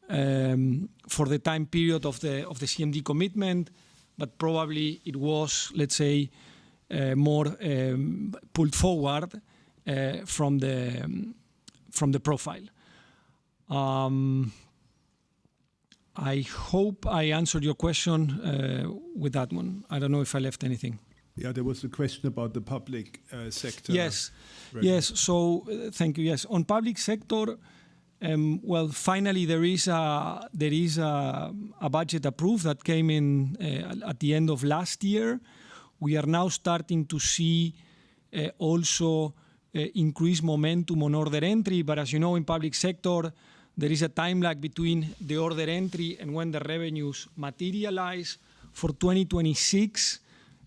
for the time period of the CMD commitment, but probably it was, let's say, more pulled forward from the profile. I hope I answered your question with that one. I don't know if I left anything. Yeah, there was a question about the public sector. Yes, yes. So thank you. Yes, on public sector, well, finally there is a budget approved that came in at the end of last year. We are now starting to see also increased momentum on order entry. But as you know, in public sector, there is a time lag between the order entry and when the revenues materialize. For 2026,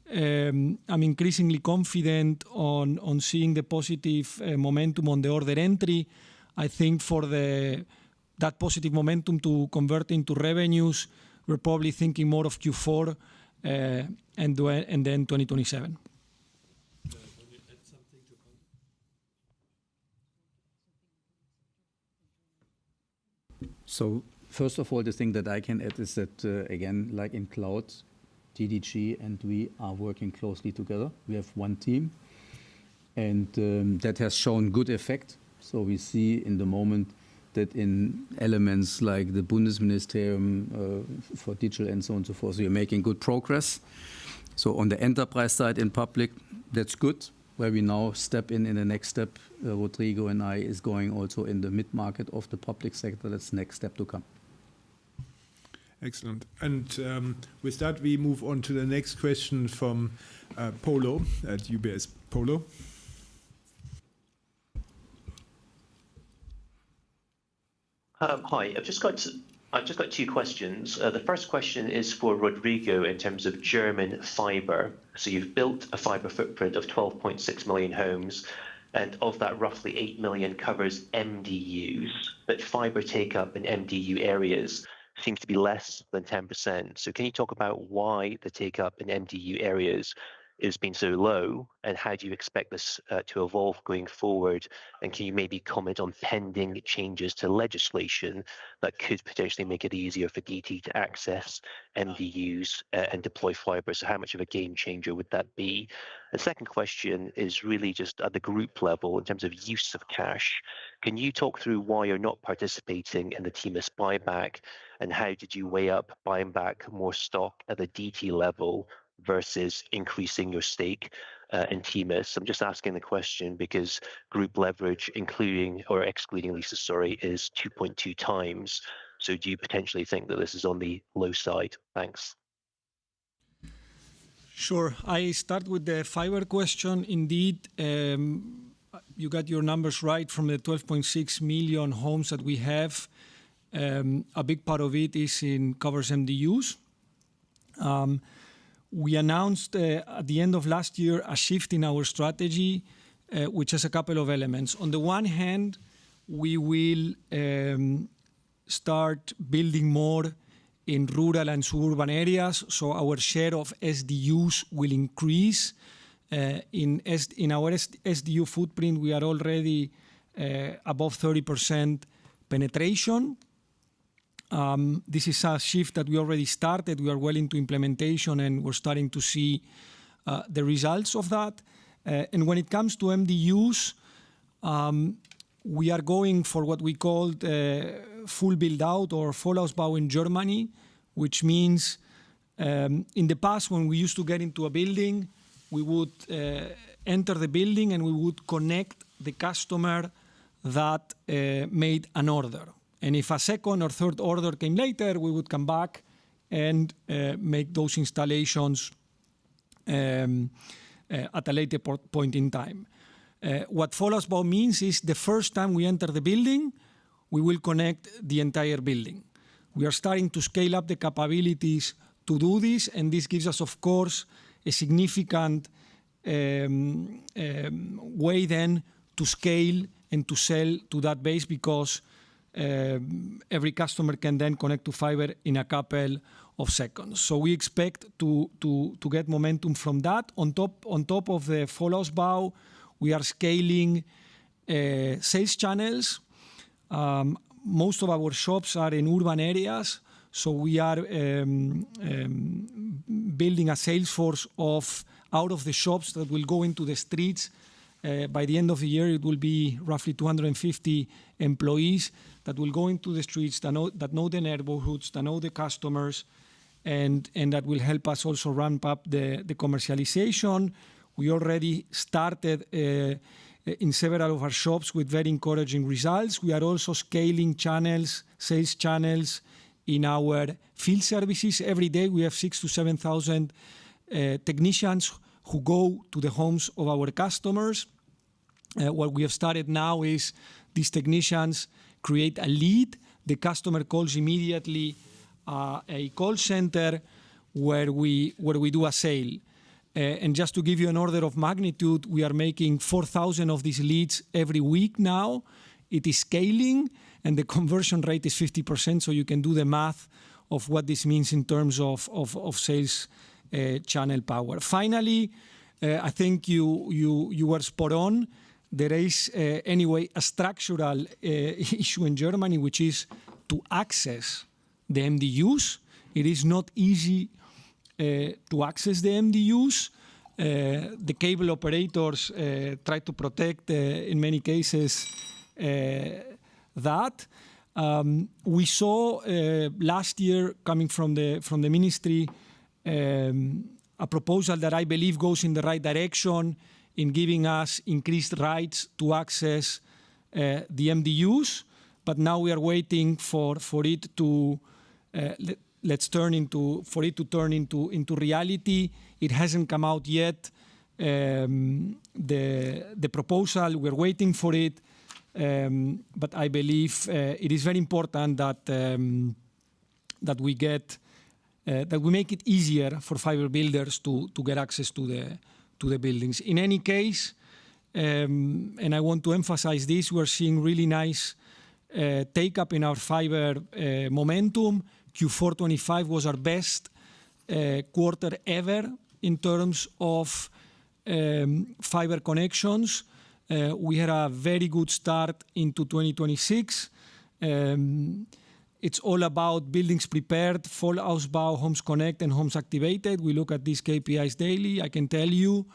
I'm increasingly confident on seeing the positive momentum on the order entry. I think for that positive momentum to convert into revenues, we're probably thinking more of Q4 and then 2027. So first of all, the thing that I can add is that, again, like in cloud, TDG and we are working closely together. We have one team, and that has shown good effect. So we see in the moment that in elements like the Bundesministerium for Digital and so on and so forth, we are making good progress. So on the enterprise side in public, that's good. Where we now step in the next step, Rodrigo and I is going also in the mid-market of the public sector. That's the next step to come. Excellent. And with that, we move on to the next question from Polo at UBS. Polo. Hi, I've just got two questions. The first question is for Rodrigo in terms of German fiber. So you've built a fiber footprint of 12.6 million homes, and of that, roughly 8 million covers MDUs. But fiber take-up in MDU areas seems to be less than 10%. So can you talk about why the take-up in MDU areas has been so low, and how do you expect this to evolve going forward? And can you maybe comment on pending changes to legislation that could potentially make it easier for DT to access MDUs and deploy fiber? So how much of a game changer would that be? The second question is really just at the group level in terms of use of cash. Can you talk through why you're not participating in the TMUS buyback, and how did you weigh up buying back more stock at the DT level versus increasing your stake in TMUS? I'm just asking the question because group leverage, including or excluding leases, is 2.2 times. So do you potentially think that this is on the low side? Thanks. Sure. I start with the fiber question. Indeed, you got your numbers right. From the 12.6 million homes that we have, a big part of it covers MDUs. We announced at the end of last year a shift in our strategy, which has a couple of elements. On the one hand, we will start building more in rural and suburban areas, so our share of SDUs will increase. In our SDU footprint, we are already above 30% penetration. This is a shift that we already started. We are well into implementation, and we're starting to see the results of that. And when it comes to MDUs, we are going for what we call full build-out or Vollausbau in Germany, which means in the past, when we used to get into a building, we would enter the building and we would connect the customer that made an order. And if a second or third order came later, we would come back and make those installations at a later point in time. What Vollausbau means is the first time we enter the building, we will connect the entire building. We are starting to scale up the capabilities to do this, and this gives us, of course, a significant way then to scale and to sell to that base, because every customer can then connect to fiber in a couple of seconds. So we expect to get momentum from that. On top of the Vollausbau, we are scaling sales channels. Most of our shops are in urban areas, so we are building a sales force of out of the shops that will go into the streets. By the end of the year, it will be roughly 250 employees that will go into the streets, that know the neighborhoods, that know the customers, and that will help us also ramp up the commercialization. We already started in several of our shops with very encouraging results. We are also scaling channels, sales channels in our field services. Every day we have 6,000 to 7,000 technicians who go to the homes of our customers. What we have started now is these technicians create a lead. The customer calls immediately a call center where we do a sale. And just to give you an order of magnitude, we are making 4,000 of these leads every week now. It is scaling, and the conversion rate is 50%, so you can do the math of what this means in terms of sales channel power. Finally, I think you were spot on. There is anyway a structural issue in Germany, which is to access the MDUs. It is not easy to access the MDUs. The cable operators try to protect, in many cases, that. We saw last year, coming from the ministry, a proposal that I believe goes in the right direction in giving us increased rights to access the MDUs. But now we are waiting for it to turn into reality. It hasn't come out yet. The proposal, we're waiting for it. But I believe it is very important that we make it easier for fiber builders to get access to the buildings. In any case, and I want to emphasize this, we're seeing really nice take-up in our fiber momentum. Q4-2025 was our best quarter ever in terms of fiber connections. We had a very good start into 2026. It's all about buildings prepared, Vollausbau, homes connect, and homes activated. We look at these KPIs daily. I can tell you,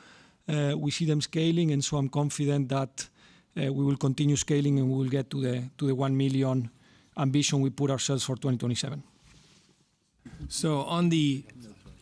we see them scaling, and so I'm confident that we will continue scaling and we will get to the 1 million ambition we put ourselves for 2027. So on the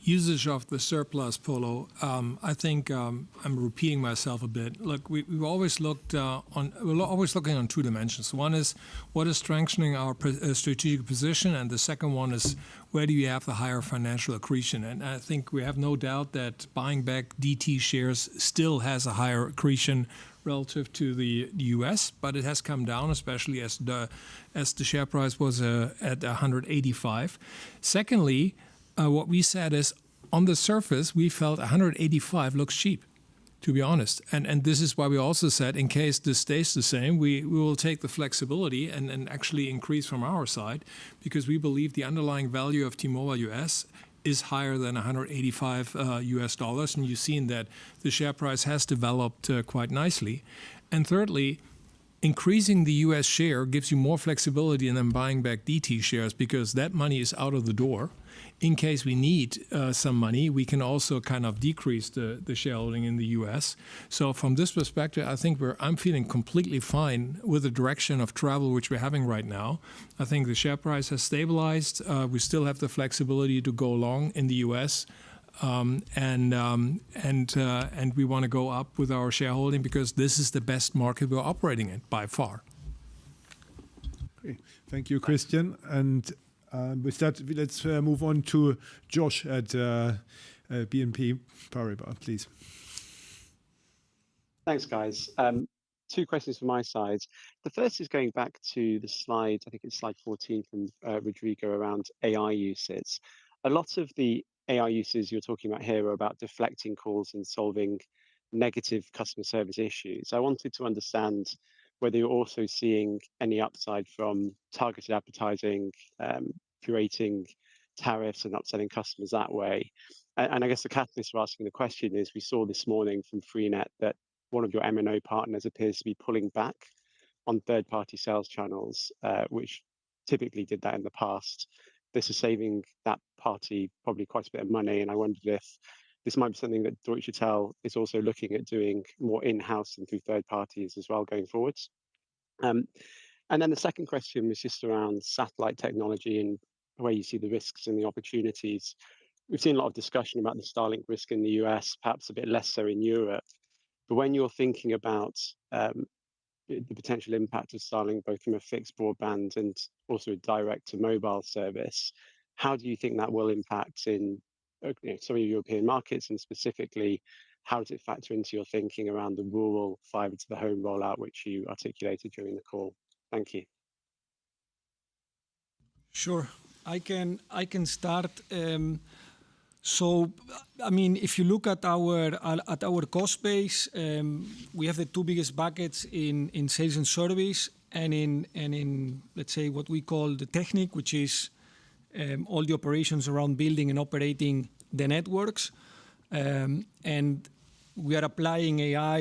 usage of the surplus, Polo, I think I'm repeating myself a bit. Look, we're always looking on two dimensions. One is what is strengthening our strategic position, and the second one is where do you have the higher financial accretion. And I think we have no doubt that buying back DT shares still has a higher accretion relative to the US, but it has come down, especially as the share price was at 185. Secondly, what we said is, on the surface, we felt 185 looks cheap, to be honest. And this is why we also said, in case this stays the same, we will take the flexibility and actually increase from our side, because we believe the underlying value of T-Mobile US is higher than $185 US dollars. And you've seen that the share price has developed quite nicely. And thirdly, increasing the US share gives you more flexibility than buying back DT shares, because that money is out of the door. In case we need some money, we can also kind of decrease the shareholding in the US. So from this perspective, I think I'm feeling completely fine with the direction of travel which we're having right now. I think the share price has stabilized. We still have the flexibility to go long in the US. And we want to go up with our shareholding, because this is the best market we're operating in by far. Okay. Thank you, Christian. And with that, let's move on to Josh at BNP Paribas, please. Thanks, guys. Two questions from my side. The first is going back to the slide, I think it's slide 14 from Rodrigo, around AI uses. A lot of the AI uses you're talking about here are about deflecting calls and solving negative customer service issues. I wanted to understand whether you're also seeing any upside from targeted advertising, curating tariffs and upselling customers that way. And I guess the catalyst for asking the question is we saw this morning from Freenet that one of your MNO partners appears to be pulling back on third-party sales channels, which typically did that in the past. This is saving that party probably quite a bit of money, and I wondered if this might be something that Deutsche Tel is also looking at doing more in-house and through third parties as well going forwards. And then the second question was just around satellite technology and where you see the risks and the opportunities. We've seen a lot of discussion about the Starlink risk in the US, perhaps a bit less so in Europe. But when you're thinking about the potential impact of Starlink, both from a fixed broadband and also a direct to mobile service, how do you think that will impact in some of your European markets, and specifically, how does it factor into your thinking around the rural fiber to the home rollout, which you articulated during the call? Thank you. Sure, I can start. So, I mean, if you look at our cost base, we have the two biggest buckets in sales and service, and in let's say what we call the technique, which is all the operations around building and operating the networks, and we are applying AI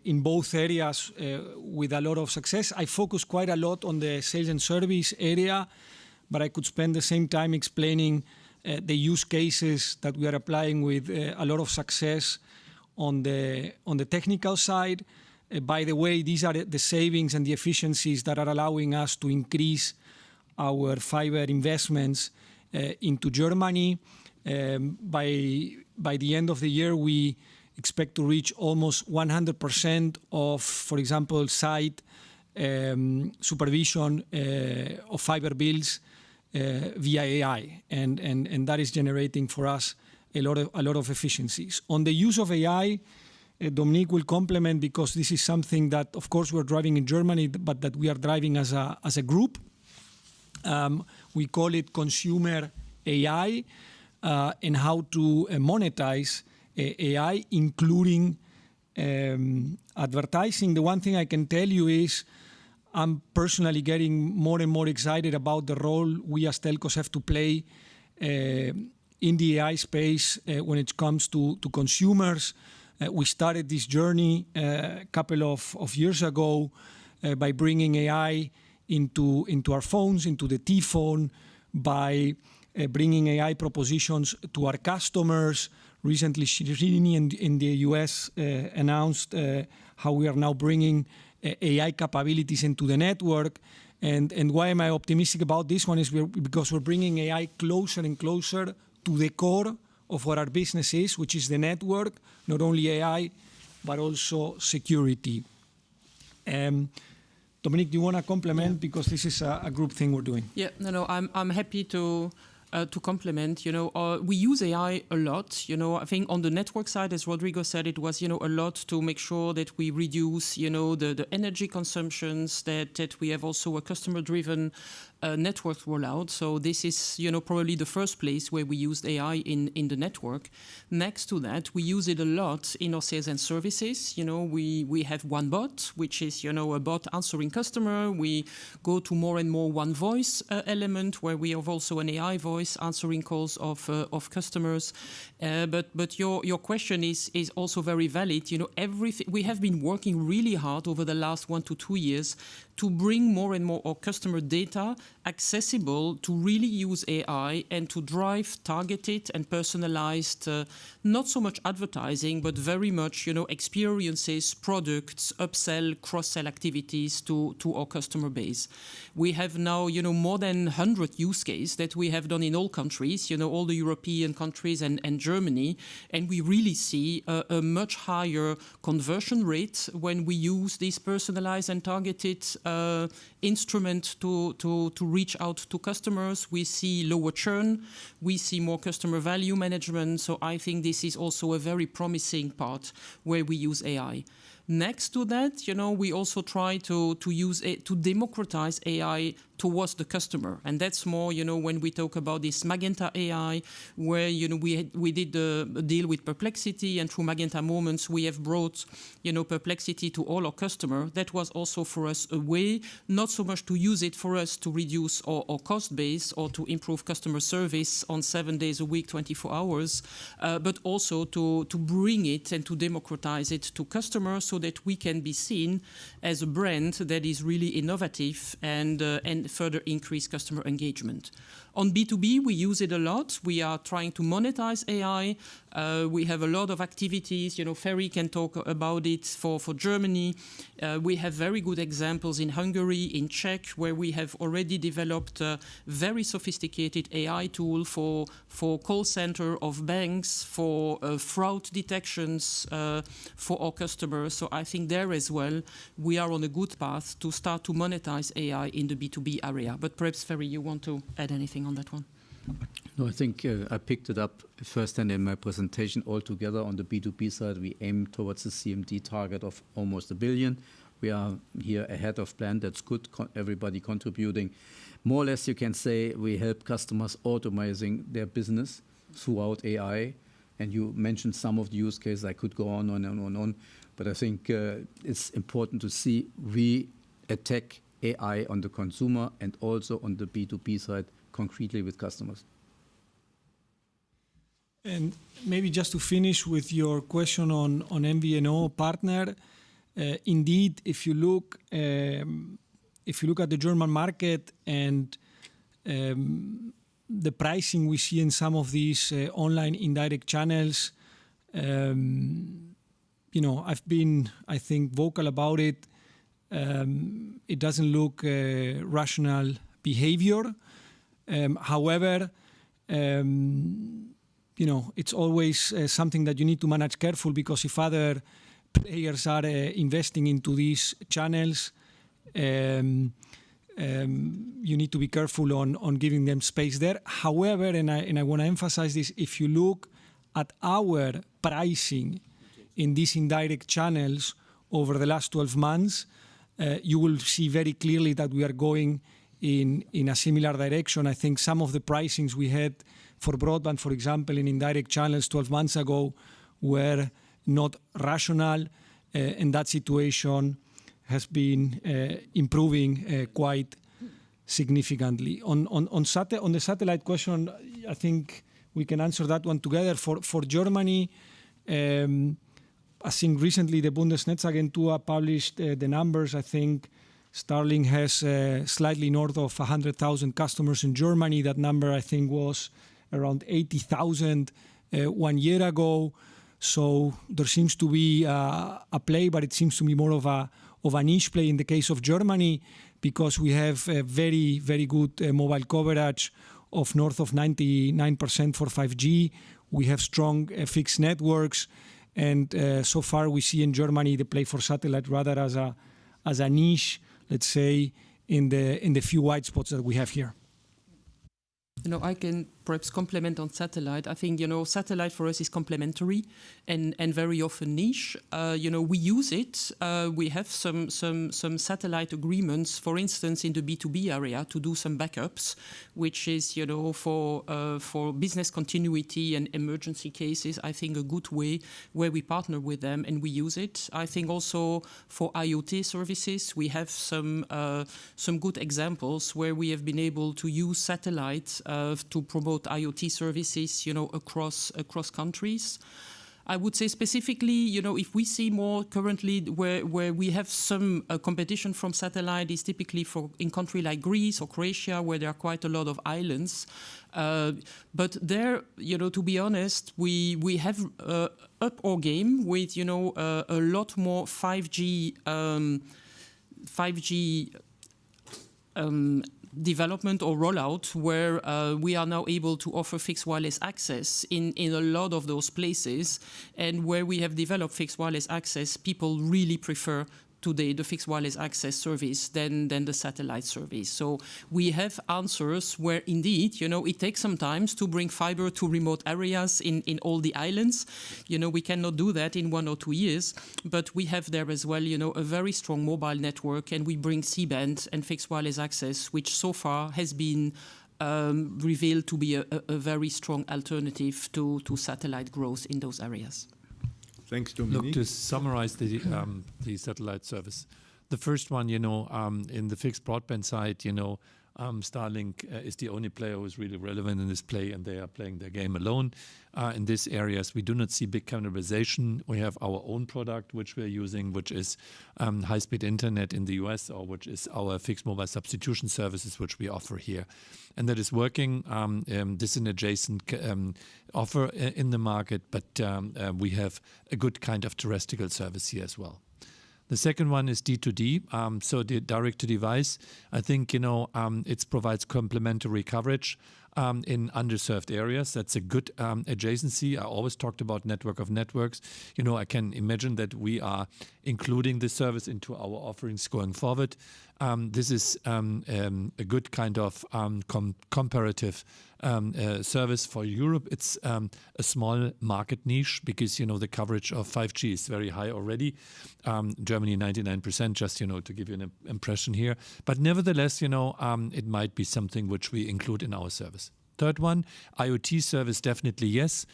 in both areas with a lot of success. I focus quite a lot on the sales and service area, but I could spend the same time explaining the use cases that we are applying with a lot of success on the technical side. By the way, these are the savings and the efficiencies that are allowing us to increase our fiber investments into Germany. By the end of the year, we expect to reach almost 100% of, for example, site supervision of fiber builds via AI, and that is generating for us a lot of efficiencies. On the use of AI, Dominique will complement, because this is something that, of course, we're driving in Germany, but that we are driving as a group. We call it consumer AI, and how to monetize AI, including advertising. The one thing I can tell you is I'm personally getting more and more excited about the role we as telcos have to play in the AI space when it comes to consumers. We started this journey a couple of years ago by bringing AI into our phones, into the T-phone, by bringing AI propositions to our customers. Recently, Srini in the US announced how we are now bringing AI capabilities into the network. And why am I optimistic about this one is because we're bringing AI closer and closer to the core of what our business is, which is the network, not only AI, but also security. Dominique, do you want to complement? Yeah. Because this is a group thing we're doing. Yeah, no, I'm happy to complement. We use AI a lot. I think on the network side, as Rodrigo said, it was, a lot to make sure that we reduce, the energy consumptions, that we have also a customer-driven network rollout. So this is, probably the first place where we used AI in the network. Next to that, we use it a lot in our sales and services. We have one bot, which is, a bot answering customer. We go to more and more one voice element, where we have also an AI voice answering calls of customers. But your question is also very valid. Everything we have been working really hard over the last 1 to 2 years to bring more and more our customer data accessible, to really use AI and to drive targeted and personalized, not so much advertising, but very much, experiences, products, upsell, cross-sell activities to our customer base. We have now, more than 100 use cases that we have done in all countries, all the European countries and Germany, and we really see a much higher conversion rate when we use these personalized and targeted instrument to reach out to customers. We see lower churn, we see more customer value management. So I think this is also a very promising part where we use AI. Next to that, we also try to use it to democratize AI towards the customer, and that's more, when we talk about this Magenta AI, where we did the deal with Perplexity, and through Magenta Moments we have brought Perplexity to all our customers. That was also for us a way, not so much to use it for us to reduce our cost base or to improve customer service on 7 days a week, 24 hours, but also to bring it and to democratize it to customers so that we can be seen as a brand that is really innovative and further increase customer engagement. On B2B, we use it a lot. We are trying to monetize AI. We have a lot of activities. Ferry can talk about it for Germany. We have very good examples in Hungary, in Czech, where we have already developed a very sophisticated AI tool for call center of banks, for fraud detections for our customers. So I think there as well, we are on a good path to start to monetize AI in the B2B area. But perhaps, Ferry, you want to add anything on that one? No, I think I picked it up firsthand in my presentation. Altogether on the B2B side, we aim towards the CMD target of almost 1 billion. We are here ahead of plan. That's good. Everybody contributing. More or less, you can say we help customers automating their business throughout AI. And you mentioned some of the use cases. I could go on and on. But I think it's important to see we attack AI on the consumer and also on the B2B side concretely with customers. And maybe just to finish with your question on MVNO partner, indeed, if you look at the German market and the pricing we see in some of these online indirect channels, I've been, I think, vocal about it. It doesn't look rational behavior. However, it's always something that you need to manage careful, because if other players are investing into these channels, you need to be careful on giving them space there. However, and I want to emphasize this, if you look at our pricing in these indirect channels over the last 12 months, you will see very clearly that we are going in a similar direction. I think some of the pricings we had for broadband, for example, in indirect channels 12 months ago were not rational, and that situation has been improving quite significantly. On the satellite question, I think we can answer that one together. For Germany, I think recently the Bundesnetzagentur published the numbers. I think Starlink has slightly north of 100,000 customers in Germany. That number, I think, was around 80,000 1 year ago. So there seems to be a play, but it seems to be more of a niche play in the case of Germany, because we have a very, very good mobile coverage of north of 99% for 5G. We have strong fixed networks. And so far we see in Germany the play for satellite rather as a niche, let's say, in the few white spots that we have here. I can perhaps complement on satellite. I think, satellite for us is complementary and very often niche. We use it. We have some satellite agreements, for instance, in the B2B area to do some backups, which is, for business continuity and emergency cases, I think a good way where we partner with them and we use it. I think also for IoT services, we have some good examples where we have been able to use satellite to promote IoT services, across countries. I would say specifically, if we see more currently where we have some competition from satellite is typically in country like Greece or Croatia, where there are quite a lot of islands. But there, to be honest, we have up our game with, a lot more 5G development or rollout, where we are now able to offer fixed wireless access in a lot of those places. And where we have developed fixed wireless access, people really prefer today the fixed wireless access service than the satellite service. So we have answers where indeed, it takes some time to bring fiber to remote areas in all the islands. We cannot do that in 1 or 2 years, but we have there as well, a very strong mobile network, and we bring C-band and fixed wireless access, which so far has been revealed to be a very strong alternative to satellite growth in those areas. Thanks, Dominique. Look, to summarize the satellite service, the first one, in the fixed broadband side, Starlink is the only player who is really relevant in this play, and they are playing their game alone. In these areas, we do not see big cannibalization. We have our own product, which we're using, which is high-speed internet in the US, or which is our fixed mobile substitution services, which we offer here. And that is working. This is an adjacent offer in the market, but we have a good kind of terrestrial service here as well. The second one is D2D, so the direct-to-device. I think, it provides complementary coverage in underserved areas. That's a good adjacency. I always talked about network of networks. I can imagine that we are including this service into our offerings going forward. This is a good kind of comparative service for Europe. It's a small market niche because, the coverage of 5G is very high already. Germany, 99%, just, to give you an impression here. But nevertheless, it might be something which we include in our service. Third one, IoT service, definitely yes.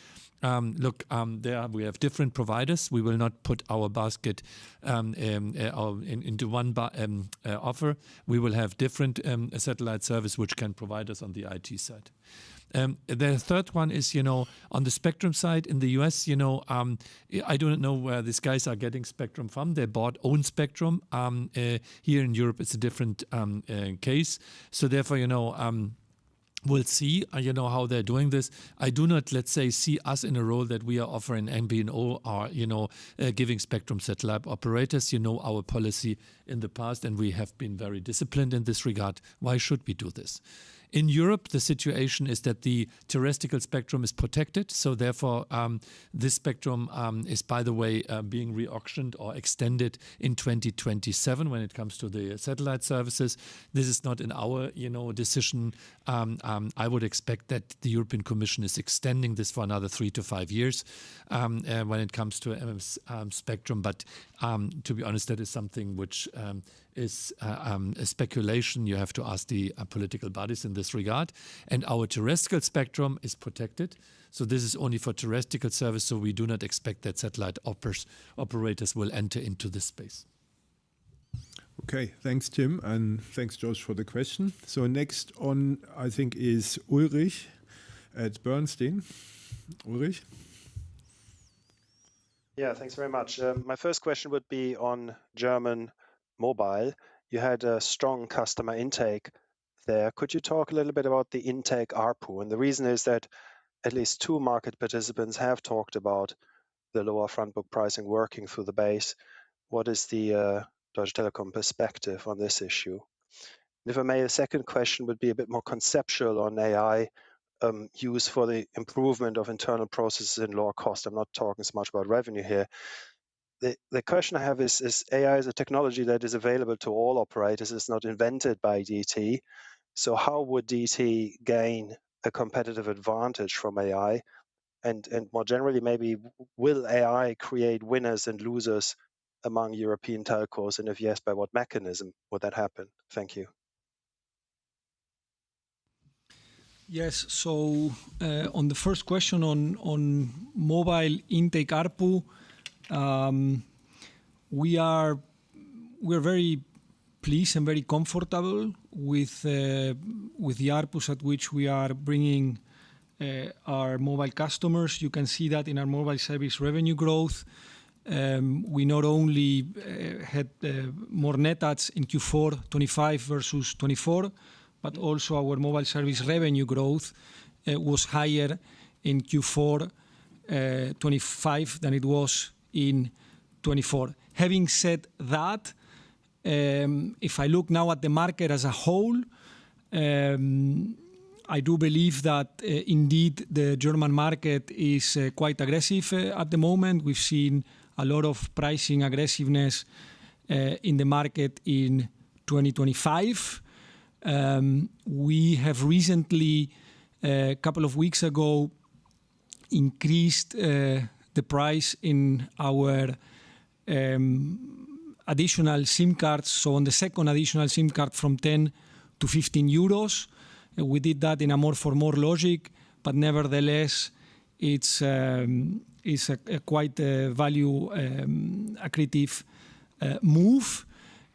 There we have different providers. We will not put our basket into one offer. We will have different satellite service which can provide us on the IT side. The third one is, on the spectrum side in the US, I don't know where these guys are getting spectrum from. They bought own spectrum. Here in Europe, it's a different case. So therefore, we'll see, how they're doing this. I do not, let's say, see us in a role that we are offering MVNO or, giving spectrum satellite operators. Our policy in the past, and we have been very disciplined in this regard. Why should we do this? In Europe, the situation is that the terrestrial spectrum is protected. So therefore, this spectrum is, by the way, being re-auctioned or extended in 2027 when it comes to the satellite services. This is not in our, decision. I would expect that the European Commission is extending this for another 3 to 5 years when it comes to spectrum. But to be honest, that is something which is a speculation. You have to ask the political bodies in this regard. And our terrestrial spectrum is protected. So this is only for terrestrial service. So we do not expect that satellite operators will enter into this space. Okay, thanks, Tim, and thanks, Josh, for the question. So next on, I think, is Ulrich at Bernstein. Ulrich? Yeah, thanks very much. My first question would be on German mobile. You had a strong customer intake there. Could you talk a little bit about the intake ARPU? And the reason is that at least 2 market participants have talked about the lower front book pricing working through the base. What is the Deutsche Telekom perspective on this issue? And if I may, the second question would be a bit more conceptual on AI use for the improvement of internal processes and lower cost. I'm not talking so much about revenue here. The question I have is AI is a technology that is available to all operators. It's not invented by DT. So how would DT gain a competitive advantage from AI? And more generally, maybe will AI create winners and losers among European telcos? And if yes, by what mechanism would that happen? Thank you. Yes, so on the first question on mobile intake ARPU, we're very pleased and very comfortable with the ARPUs at which we are bringing our mobile customers. You can see that in our mobile service revenue growth. We not only had more net adds in Q4-25 versus 24, but also our mobile service revenue growth was higher in Q4-25 than it was in 24. Having said that, if I look now at the market as a whole, I do believe that indeed the German market is quite aggressive at the moment. We've seen a lot of pricing aggressiveness in the market in 2025. We have recently, a couple of weeks ago, increased the price in our additional SIM cards. So on the second additional SIM card from 10 to 15 euros. We did that in a more for more logic, but nevertheless, it's a quite value accretive move.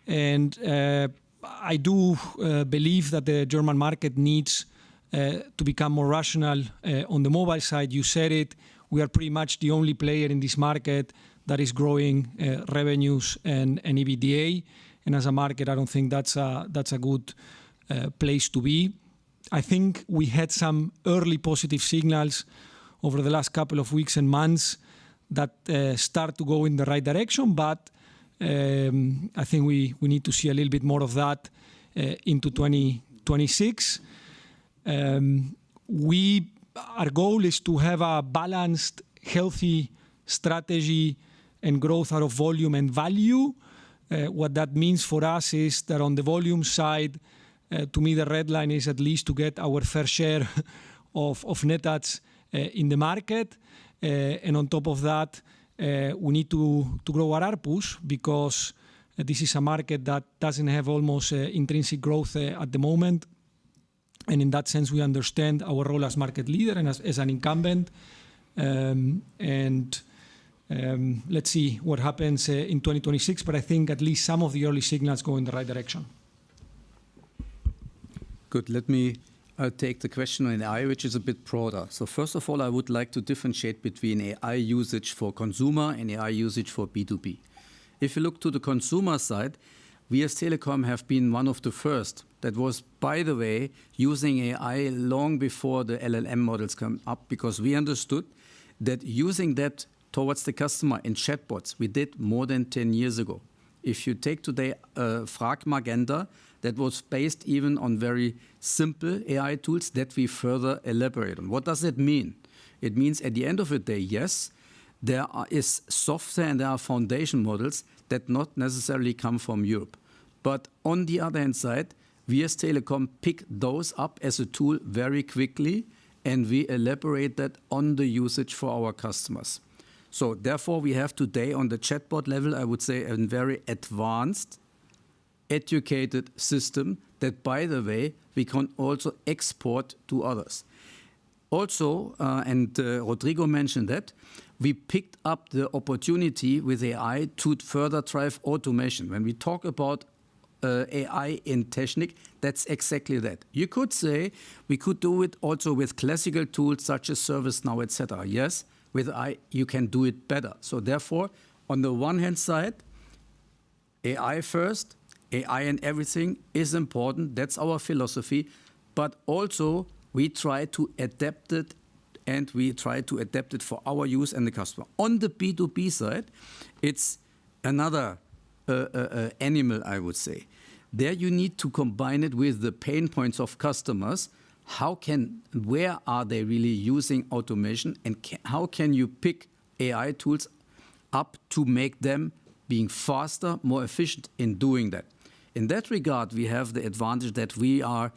And I do believe that the German market needs to become more rational on the mobile side. You said it, we are pretty much the only player in this market that is growing revenues and EBITDA. And as a market, I don't think that's a good place to be. I think we had some early positive signals over the last couple of weeks and months that start to go in the right direction, but I think we need to see a little bit more of that into 2026. Our goal is to have a balanced, healthy strategy and growth out of volume and value. What that means for us is that on the volume side, to me, the red line is at least to get our fair share of net adds in the market. And on top of that, we need to grow our ARPUs because this is a market that doesn't have almost intrinsic growth at the moment. And in that sense, we understand our role as market leader and as an incumbent. Let's see what happens in 2026. But I think at least some of the early signals go in the right direction. Good. Let me take the question on AI, which is a bit broader. So first of all, I would like to differentiate between AI usage for consumer and AI usage for B2B. If you look to the consumer side, we as Telekom have been one of the first that was, by the way, using AI long before the LLM models come up, because we understood that using that towards the customer in chatbots, we did more than 10 years ago. If you take today Frag Magenta, that was based even on very simple AI tools that we further elaborate on. What does it mean? It means at the end of the day, yes, there is software and there are foundation models that not necessarily come from Europe. But on the other hand side, we as Telekom pick those up as a tool very quickly and we elaborate that on the usage for our customers. So therefore, we have today on the chatbot level, I would say, a very advanced, educated system that, by the way, we can also export to others. Also, and Rodrigo mentioned that, we picked up the opportunity with AI to further drive automation. When we talk about AI in Technik, that's exactly that. You could say we could do it also with classical tools such as ServiceNow, etc. Yes, with AI, you can do it better. So therefore, on the one hand side, AI first, AI and everything is important. That's our philosophy. But also, we try to adapt it and we try to adapt it for our use and the customer. On the B2B side, it's another animal, I would say. There you need to combine it with the pain points of customers. Where are they really using automation and how can you pick AI tools up to make them being faster, more efficient in doing that? In that regard, we have the advantage that we are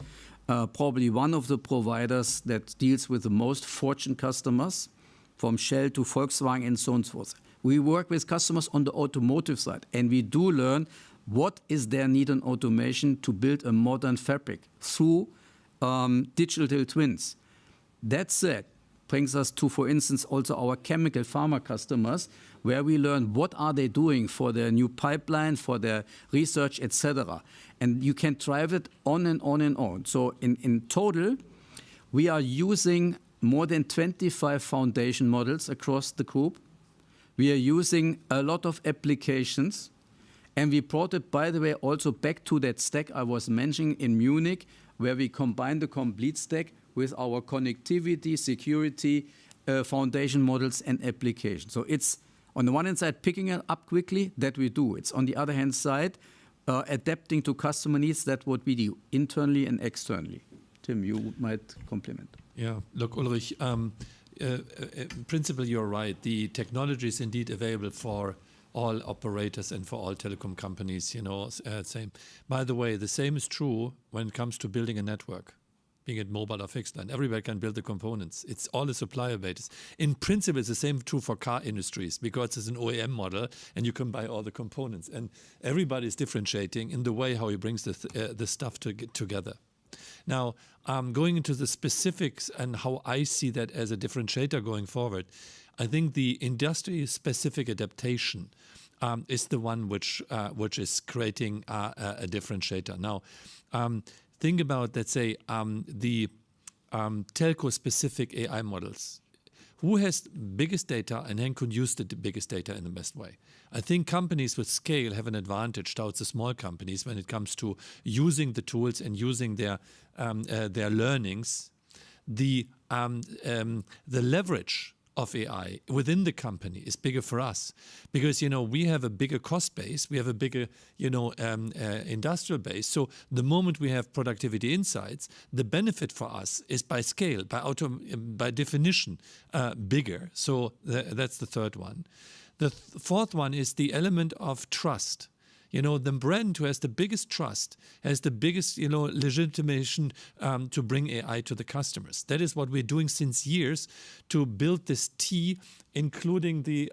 probably one of the providers that deals with the most Fortune customers, from Shell to Volkswagen and so on and so forth. We work with customers on the automotive side, and we do learn what is their need in automation to build a modern fabric through digital twins. That said, brings us to, for instance, also our chemical pharma customers, where we learn what are they doing for their new pipeline, for their research, etc. And you can drive it on and on and on. So in total, we are using more than 25 foundation models across the group. We are using a lot of applications. And we brought it, by the way, also back to that stack I was mentioning in Munich, where we combine the complete stack with our connectivity, security, foundation models and applications. So it's on the one hand side, picking it up quickly, that we do. It's on the other hand side, adapting to customer needs, that's what we do, internally and externally. Tim, you might complement. Yeah, look, Ulrich, in principle, you're right. The technology is indeed available for all operators and for all telecom companies, same. By the way, the same is true when it comes to building a network, being it mobile or fixed line. Everybody can build the components. It's all a supplier base. In principle, it's the same true for car industries because it's an OEM model and you can buy all the components. And everybody is differentiating in the way how he brings the stuff together. Now, going into the specifics and how I see that as a differentiator going forward, I think the industry-specific adaptation is the one which is creating a differentiator. Now, think about, let's say, the telco-specific AI models. Who has biggest data and then could use the biggest data in the best way? I think companies with scale have an advantage towards the small companies when it comes to using the tools and using their learnings. The leverage of AI within the company is bigger for us because, we have a bigger cost base, we have a bigger, industrial base. So the moment we have productivity insights, the benefit for us is by scale, by definition, bigger. So that's the third one. The fourth one is the element of trust. The brand who has the biggest trust has the biggest, legitimation to bring AI to the customers. That is what we're doing since years to build this T, including the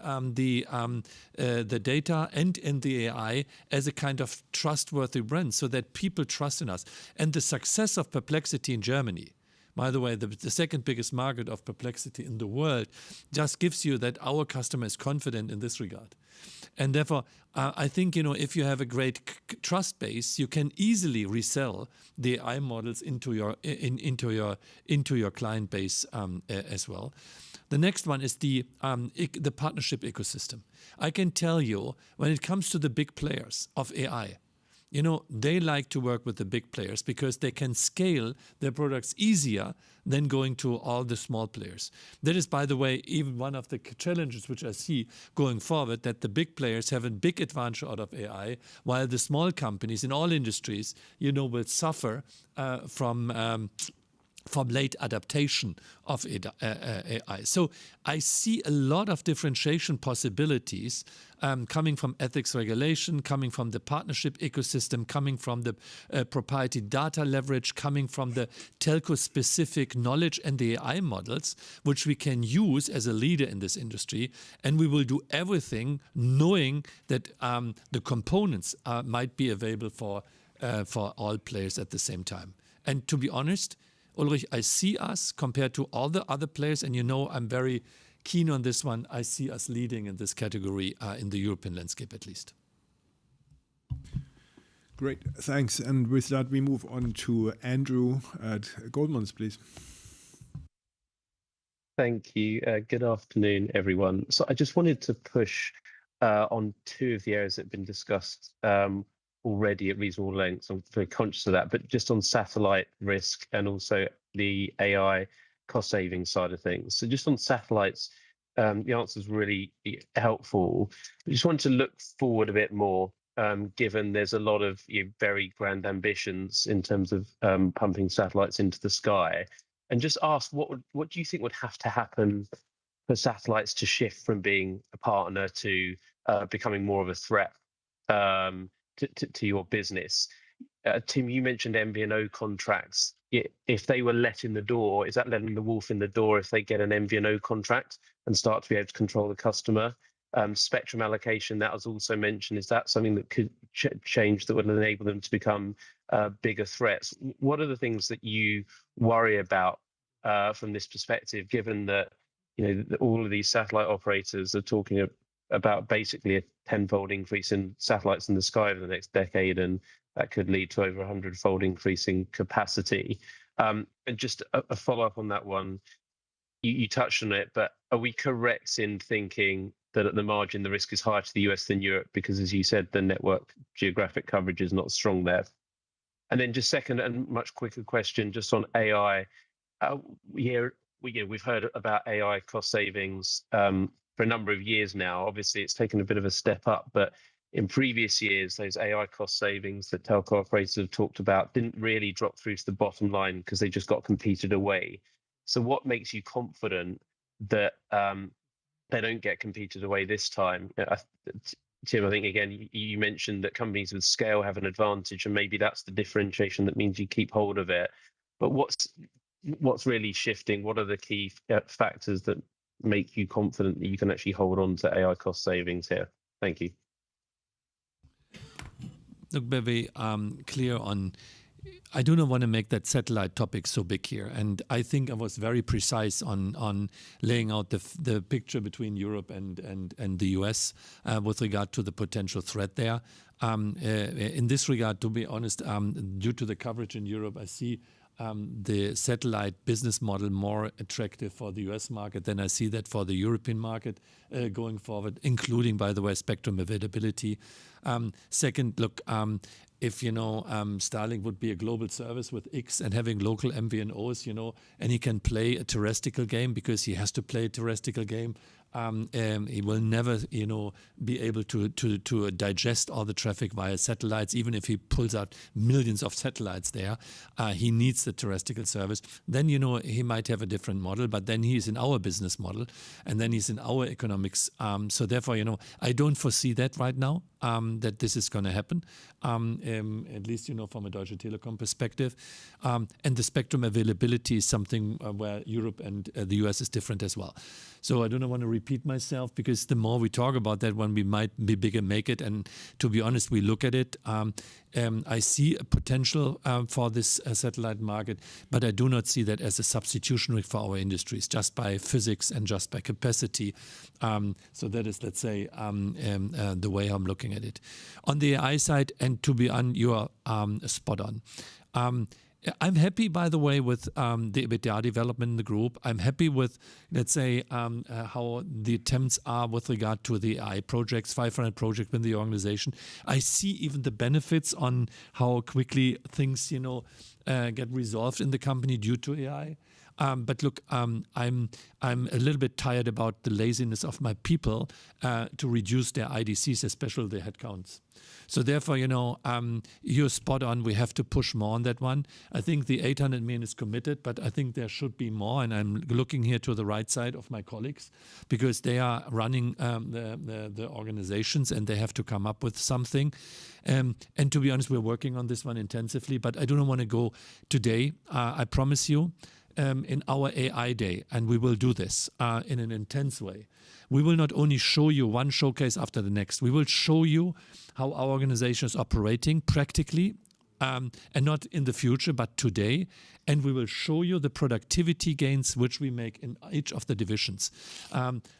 data and in the AI as a kind of trustworthy brand, so that people trust in us. And the success of Perplexity in Germany, by the way, the second biggest market of Perplexity in the world, just gives you that our customer is confident in this regard. And therefore, I think, if you have a great trust base, you can easily resell the AI models into your client base as well. The next one is the partnership ecosystem. I can tell you, when it comes to the big players of AI, they like to work with the big players because they can scale their products easier than going to all the small players. That is, by the way, even one of the challenges which I see going forward, that the big players have a big advantage out of AI, while the small companies in all industries, will suffer from late adaptation of AI. So I see a lot of differentiation possibilities coming from ethics regulation, coming from the partnership ecosystem, coming from the proprietary data leverage, coming from the telco-specific knowledge and the AI models, which we can use as a leader in this industry. And we will do everything knowing that the components might be available for all players at the same time. And to be honest, Ulrich, I see us compared to all the other players, and I'm very keen on this one. I see us leading in this category in the European landscape, at least. Great, thanks. And with that, we move on to Andrew at Goldman's, please. Thank you. Good afternoon, everyone. So I just wanted to push on two of the areas that have been discussed already at reasonable lengths. I'm very conscious of that, but just on satellite risk and also the AI cost saving side of things. So just on satellites, the answer is really helpful. I just want to look forward a bit more, given there's a lot of very grand ambitions in terms of pumping satellites into the sky, and just ask what do you think would have to happen for satellites to shift from being a partner to becoming more of a threat to your business? Tim, you mentioned MVNO contracts. If they were let in the door, is that letting the wolf in the door if they get an MVNO contract and start to be able to control the customer? Spectrum allocation, that was also mentioned. Is that something that could change that would enable them to become bigger threats? What are the things that you worry about from this perspective, given that all of these satellite operators are talking about basically a 10-fold increase in satellites in the sky over the next decade, and that could lead to over 100-fold increase in capacity. And just a follow-up on that one, you touched on it, but are we correct in thinking that at the margin the risk is higher to the US than Europe because, as you said, the network geographic coverage is not strong there? And then just second and much quicker question, just on AI. We've heard about AI cost savings for a number of years now. Obviously, it's taken a bit of a step up, but in previous years, those AI cost savings that telco operators have talked about didn't really drop through to the bottom line because they just got competed away. So what makes you confident that they don't get competed away this time? Tim, I think again you mentioned that companies with scale have an advantage, and maybe that's the differentiation that means you keep hold of it. But what's really shifting? What are the key factors that make you confident that you can actually hold on to AI cost savings here? Thank you. Look, very clear on. I do not want to make that satellite topic so big here, and I think I was very precise on laying out the picture between Europe and the US with regard to the potential threat there. In this regard, to be honest, due to the coverage in Europe, I see the satellite business model more attractive for the US market than I see that for the European market going forward, including, by the way, spectrum availability. Second, look, if, Starlink would be a global service with X and having local MVNOs, and he can play a terrestrial game because he has to play a terrestrial game, he will never, be able to digest all the traffic via satellites, even if he pulls out millions of satellites there. He needs the terrestrial service. Then, he might have a different model, but then he's in our business model, and then he's in our economics. So therefore, I don't foresee that right now, that this is going to happen, at least, from a Deutsche Telekom perspective. And the spectrum availability is something where Europe and the US is different as well. So I don't want to repeat myself, because the more we talk about that one, we might be bigger make it. And to be honest, we look at it. I see a potential for this satellite market, but I do not see that as a substitution for our industries, just by physics and just by capacity. So that is, let's say, the way I'm looking at it. On the AI side, and to be on, you are spot on. I'm happy, by the way, with the EBITDA development in the group. I'm happy with, let's say, how the attempts are with regard to the AI projects, 500 projects in the organization. I see even the benefits on how quickly things, get resolved in the company due to AI. But look, I'm a little bit tired about the laziness of my people to reduce their IDCs, especially their headcounts. So therefore, you're spot on. We have to push more on that one. I think the 800 million is committed, but I think there should be more. And I'm looking here to the right side of my colleagues, because they are running the organizations, and they have to come up with something. And to be honest, we're working on this one intensively, but I do not want to go today. I promise you, in our AI day, and we will do this in an intense way. We will not only show you one showcase after the next, we will show you how our organization is operating practically, and not in the future, but today. And we will show you the productivity gains which we make in each of the divisions.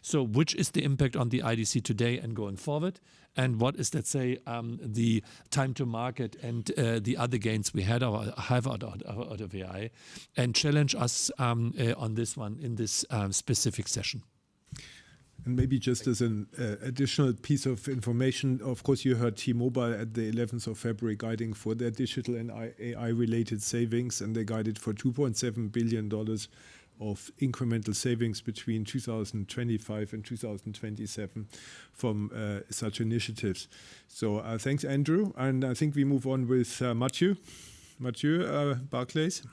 So which is the impact on the IDC today and going forward? And what is, let's say, the time to market and the other gains we have out of AI, and challenge us on this one in this specific session. And maybe just as an additional piece of information, of course, you heard T-Mobile at the 11th of February guiding for their digital and AI-related savings, and they guided for $2.7 billion of incremental savings between 2025 and 2027 from such initiatives. So thanks, Andrew. And I think we move on with Mathieu. Mathieu, Barclays.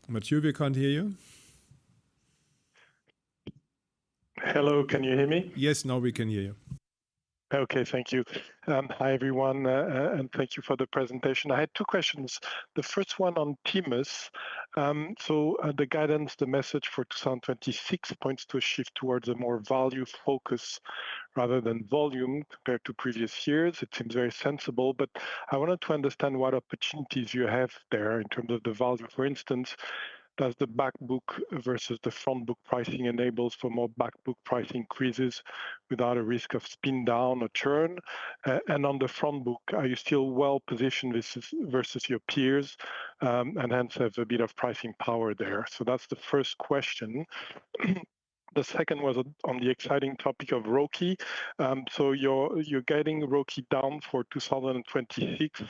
Mathieu, we can't hear you. Hello, can you hear me? Yes, now we can hear you. Okay, thank you. Hi, everyone, and thank you for the presentation. I had two questions. The first one on TMUS. The guidance, the message for 2026 points to a shift towards a more value focus rather than volume compared to previous years. It seems very sensible, but I wanted to understand what opportunities you have there in terms of the value. For instance, does the back book versus the front book pricing enables for more back book price increases without a risk of spin down or churn? And on the front book, are you still well positioned versus your peers, and hence have a bit of pricing power there? So that's the first question. The second was on the exciting topic of ROCE. So you're getting ROCE down for 2026.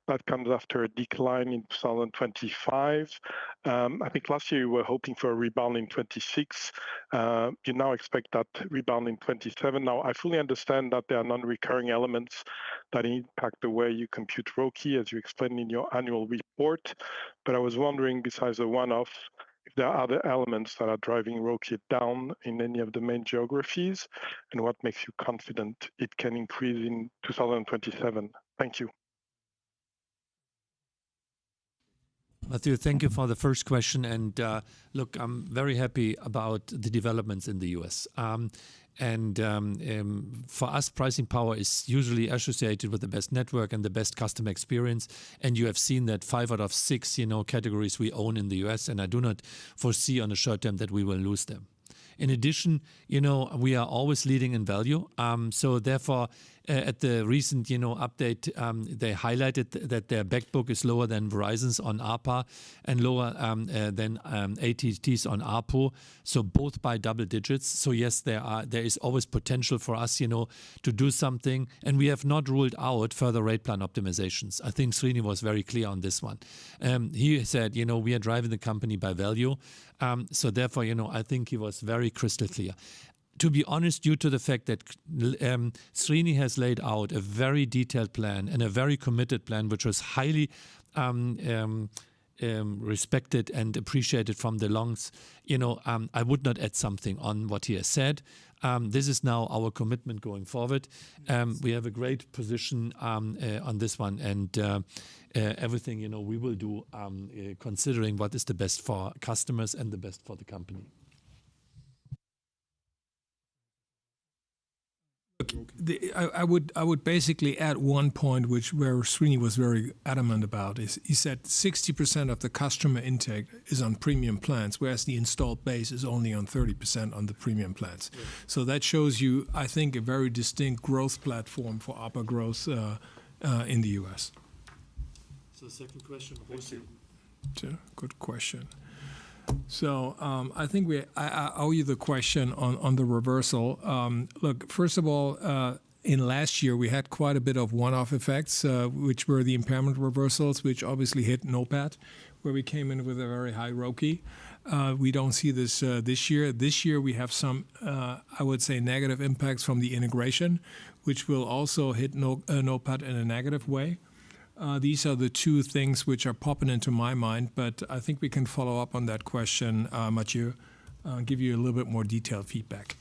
That comes after a decline in 2025. I think last year you were hoping for a rebound in 26. You now expect that rebound in 27. Now, I fully understand that there are non-recurring elements that impact the way you compute ROCE, as you explained in your annual report. But I was wondering, besides the one-off, if if there are other elements that are driving ROCE down in any of the main geographies, and what makes you confident it can increase in 2027? Thank you. Matthew, thank you for the first question. And look, I'm very happy about the developments in the US. For us, pricing power is usually associated with the best network and the best customer experience. And you have seen that 5 out of 6, categories we own in the US, and I do not foresee on the short term that we will lose them. In addition, we are always leading in value. So therefore, at the recent, update, they highlighted that their backbook is lower than Verizon's on ARPA and lower than AT&T's on ARPU. So both by double digits. So yes, there is always potential for us, to do something. And we have not ruled out further rate plan optimizations. I think Srini was very clear on this one. He said, we are driving the company by value. So therefore, I think he was very crystal clear. To be honest, due to the fact that Srini has laid out a very detailed plan and a very committed plan, which was highly respected and appreciated from the longs, I would not add something on what he has said. This is now our commitment going forward. We have a great position on this one, and everything we will do considering what is the best for customers and the best for the company. I would basically add one point where Srini was very adamant about is he said 60% of the customer intake is on premium plans, whereas the installed base is only on 30% on the premium plans. Yeah. So that shows you, I think, a very distinct growth platform for ARPA growth in the US. So second question, good question. So I think I owe you the question on the reversal. Look, first of all, in last year we had quite a bit of one-off effects, which were the impairment reversals, which obviously hit NOPAT, where we came in with a very high ROCE. We don't see this this year. This year we have some, I would say, negative impacts from the integration, which will also hit NOPAT in a negative way. These are the two things which are popping into my mind, but I think we can follow up on that question, Mathieu, give you a little bit more detailed feedback.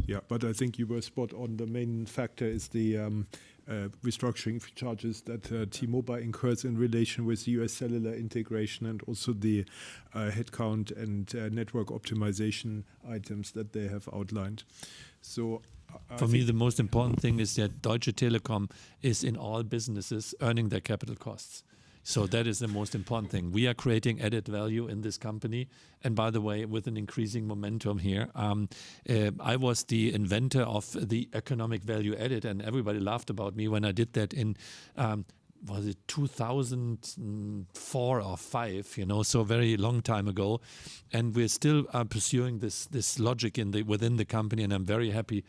Yeah, but I think you were spot on. The main factor is the restructuring charges that T-Mobile incurs in relation with US cellular integration and also the headcount and network optimization items that they have outlined. So for me, the most important thing is that Deutsche Telekom is in all businesses earning their capital costs. So that is the most important thing. We are creating added value in this company. And by the way, with an increasing momentum here, I was the inventor of the economic value added, and everybody laughed about me when I did that in was it 2004 or 5, so very long time ago. And we're still pursuing this logic within the company, and I'm very happy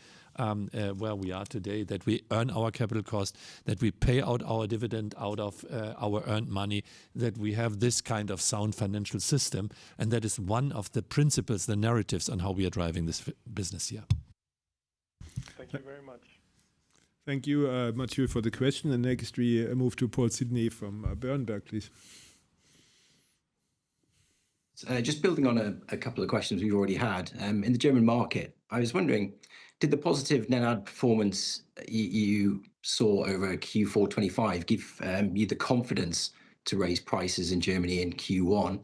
where we are today, that we earn our capital cost, that we pay out our dividend out of our earned money, that we have this kind of sound financial system, and that is one of the principles, the narratives on how we are driving this business here. Thank you very much. Thank you, Mathieu, for the question. And next we move to Paul Sidney from Berenberg, please. Just building on a couple of questions we've already had. In the German market, I was wondering, did the positive net add performance you saw over Q4-2025 give you the confidence to raise prices in Germany in Q1?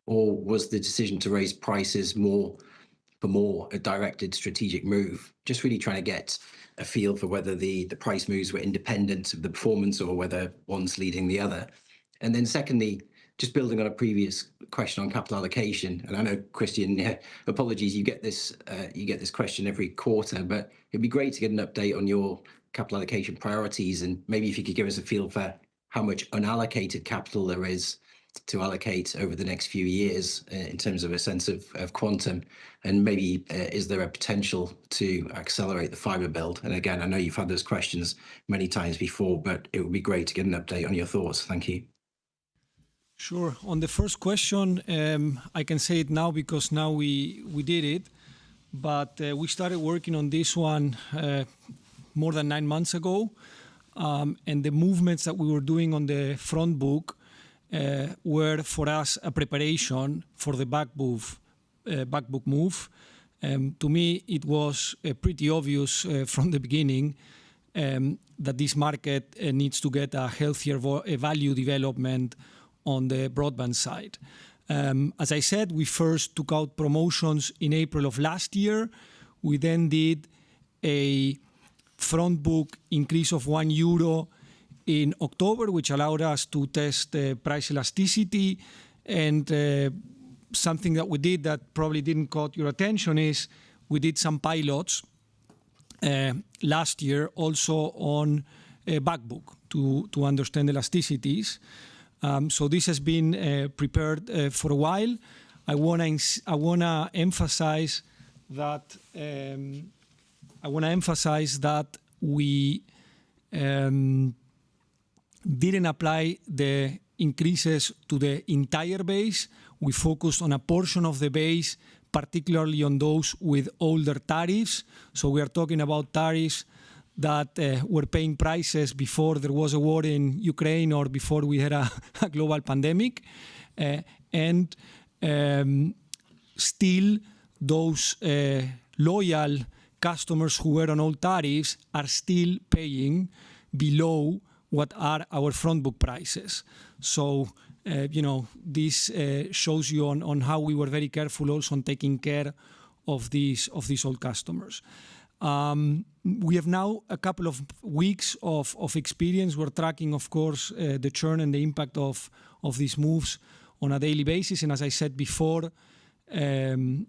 Or was the decision to raise prices more a directed strategic move? Just really trying to get a feel for whether the price moves were independent of the performance or whether one's leading the other. And then secondly, just building on a previous question on capital allocation, and I know, Christian, apologies, you get this question every quarter, but it'd be great to get an update on your capital allocation priorities, and maybe if you could give us a feel for how much unallocated capital there is to allocate over the next few years in terms of a sense of quantum, and maybe is there a potential to accelerate the fiber build? And again, I know you've had those questions many times before, but it would be great to get an update on your thoughts. Thank you. Sure. On the first question, I can say it now because now we did it, but we started working on this one more than 9 months ago, and the movements that we were doing on the front book were for us a preparation for the backbook move. To me, it was pretty obvious from the beginning that this market needs to get a healthier value development on the broadband side. As I said, we first took out promotions in April of last year. We then did a front book increase of €1 in October, which allowed us to test price elasticity. And something that we did that probably didn't caught your attention is we did some pilots last year also on backbook to understand elasticities. So this has been prepared for a while. I wanna emphasize that we didn't apply the increases to the entire base. We focused on a portion of the base, particularly on those with older tariffs. So we are talking about tariffs that were paying prices before there was a war in Ukraine or before we had a global pandemic. And still, those loyal customers who were on old tariffs are still paying below what are our front book prices. So, this shows you on how we were very careful also on taking care of these old customers. We have now a couple of weeks of experience. We're tracking, of course, the churn and the impact of these moves on a daily basis. And as I said before,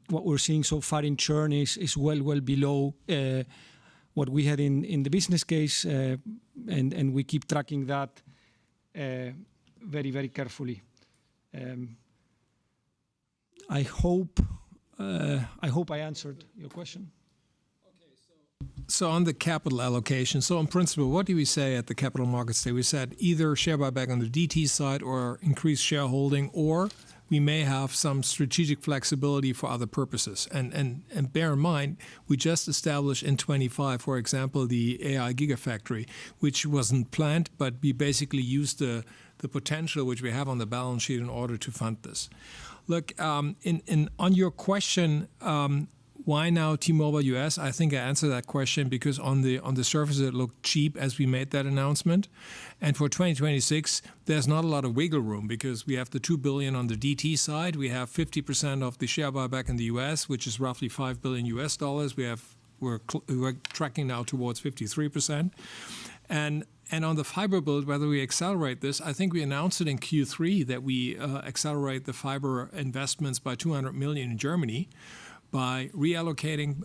what we're seeing so far in churn is well below what we had in the business case, and we keep tracking that very carefully. I hope I answered your question. So on the capital allocation, so in principle, what do we say at the Capital Markets Day? We said either share buyback on the DT side or increase shareholding, or we may have some strategic flexibility for other purposes. And bear in mind, we just established in 25, for example, the AI Gigafactory, which wasn't planned, but we basically used the potential which we have on the balance sheet in order to fund this. Look, on your question, why now T-Mobile US? I think I answered that question because on the surface it looked cheap as we made that announcement. And for 2026, there's not a lot of wiggle room because we have the $2 billion on the DT side. We have 50% of the share buyback in the US, which is roughly $5 billion US dollars. We're tracking now towards 53%. And on the fiber build, whether we accelerate this, I think we announced it in Q3 that we accelerate the fiber investments by 200 million in Germany by reallocating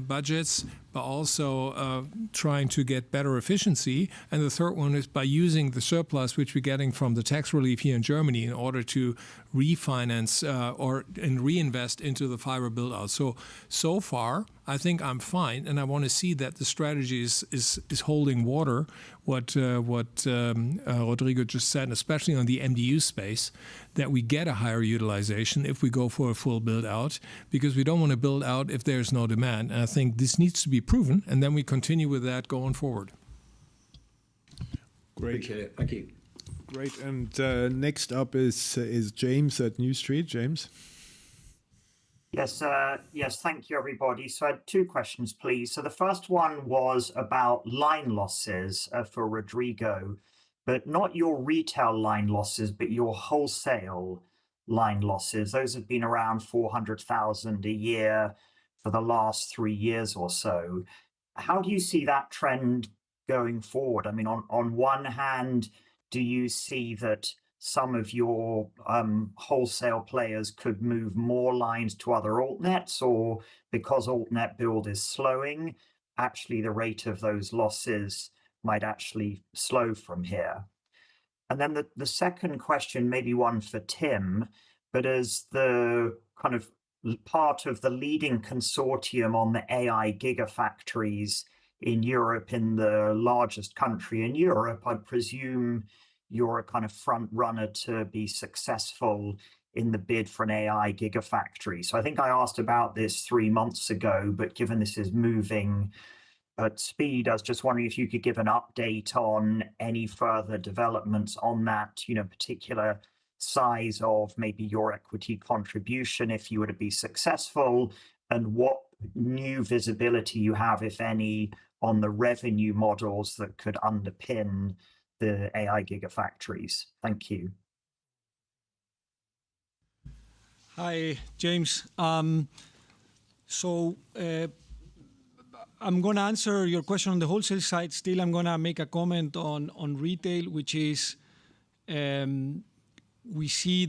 budgets, but also trying to get better efficiency. And the third one is by using the surplus which we're getting from the tax relief here in Germany in order to refinance and reinvest into the fiber build out. So far, I think I'm fine, and I want to see that the strategy is holding water. What Rodrigo just said, especially on the MDU space, that we get a higher utilization if we go for a full build out, because we don't want to build out if there's no demand. And I think this needs to be proven, and then we continue with that going forward. Great. Appreciate it. Thank you. Great. And next up is James at New Street. James. Yes, thank you, everybody. So I had two questions, please. So the first one was about line losses for Rodrigo, but not your retail line losses, but your wholesale line losses. Those have been around 400,000 a year for the last 3 years or so. How do you see that trend going forward? I mean, on one hand, do you see that some of your wholesale players could move more lines to other altnets, or because altnet build is slowing, actually the rate of those losses might actually slow from here? And then the second question, maybe one for Tim, but as the kind of part of the leading consortium on the AI gigafactories in Europe, in the largest country in Europe, I presume you're a kind of front runner to be successful in the bid for an AI gigafactory. So I think I asked about this 3 months ago, but given this is moving at speed. I was just wondering if you could give an update on any further developments on that, particular size of maybe your equity contribution if you were to be successful, and what new visibility you have, if any, on the revenue models that could underpin the AI gigafactories. Thank you. Hi, James. I'm going to answer your question on the wholesale side. Still, I'm going to make a comment on retail, which is we see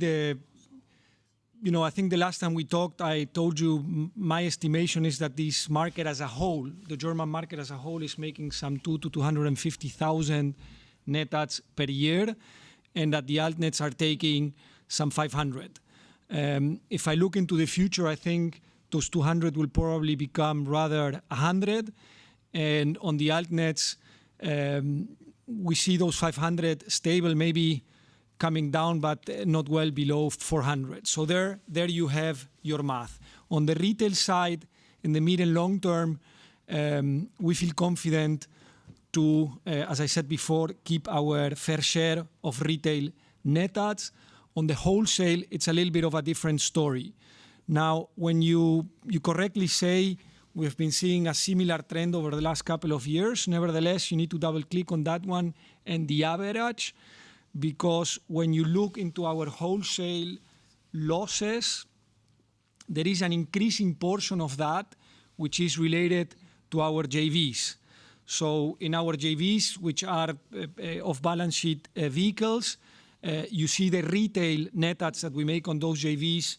I think the last time we talked, I told you my estimation is that this market as a whole, the German market as a whole, is making some 200,000 to 250,000 net adds per year, and that the altnets are taking some 500. If I look into the future, I think those 200 will probably become rather 100. And on the altnets, we see those 500 stable, maybe coming down, but not well below 400. So there you have your math. On the retail side, in the mid and long term, we feel confident to, as I said before, keep our fair share of retail net adds. On the wholesale, it's a little bit of a different story. Now, when you correctly say we've been seeing a similar trend over the last couple of years, nevertheless, you need to double click on that one and the average, because when you look into our wholesale losses, there is an increasing portion of that which is related to our JVs. So in our JVs, which are off-balance sheet vehicles, you see the retail net adds that we make on those JVs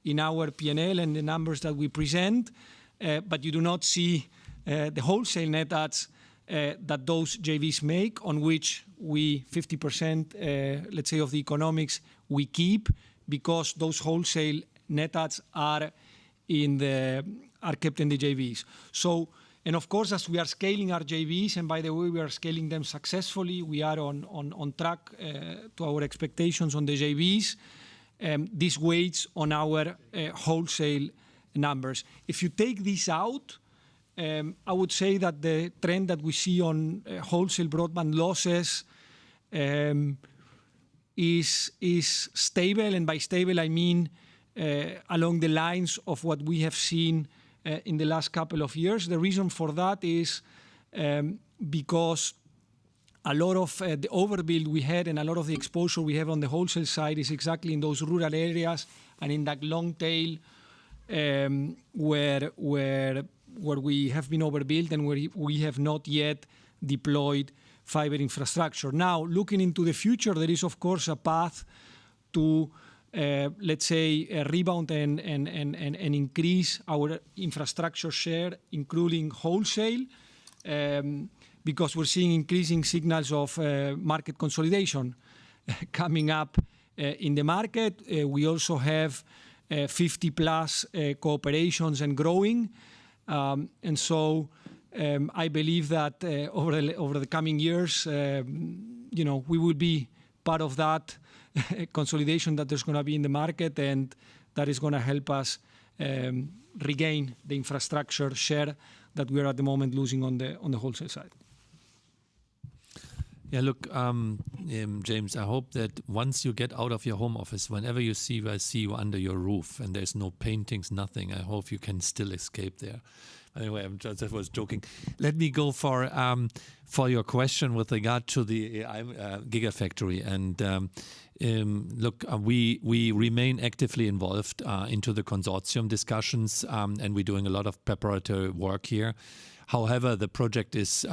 in our P&L and the numbers that we present, but you do not see the wholesale net adds that those JVs make, on which we 50%, let's say, of the economics we keep, because those wholesale net adds are kept in the JVs. So, and of course, as we are scaling our JVs, and by the way, we are scaling them successfully, we are on track to our expectations on the JVs. This weighs on our wholesale numbers. If you take this out, I would say that the trend that we see on wholesale broadband losses is stable, and by stable I mean along the lines of what we have seen in the last couple of years. The reason for that is because a lot of the overbuild we had and a lot of the exposure we have on the wholesale side is exactly in those rural areas and in that long tail where we have been overbuilt and where we have not yet deployed fiber infrastructure. Now, looking into the future, there is of course a path to let's say, a rebound and increase our infrastructure share, including wholesale, because we're seeing increasing signals of market consolidation coming up in the market. We also have 50 plus cooperations and growing. And so I believe that over the coming years, we will be part of that consolidation that there's going to be in the market, and that is going to help us regain the infrastructure share that we are at the moment losing on the wholesale side. Yeah, look, James, I hope that once you get out of your home office, whenever you see I see you under your roof and there's no paintings, nothing, I hope you can still escape there. Anyway, I was joking. Let me go for your question with regard to the AI Gigafactory. And look, we remain actively involved into the consortium discussions, and we're doing a lot of preparatory work here. However, the project is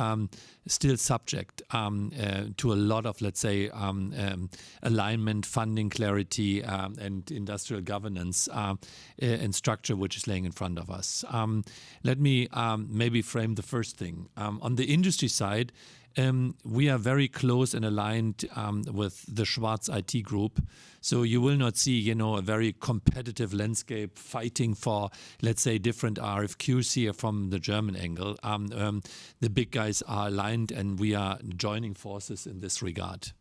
still subject to a lot of, let's say, alignment, funding clarity, and industrial governance and structure which is laying in front of us. Let me maybe frame the first thing. On the industry side, we are very close and aligned with the Schwarz IT group. So you will not see, a very competitive landscape fighting for, let's say, different RFQs here from the German angle. The big guys are aligned and we are joining forces in this regard.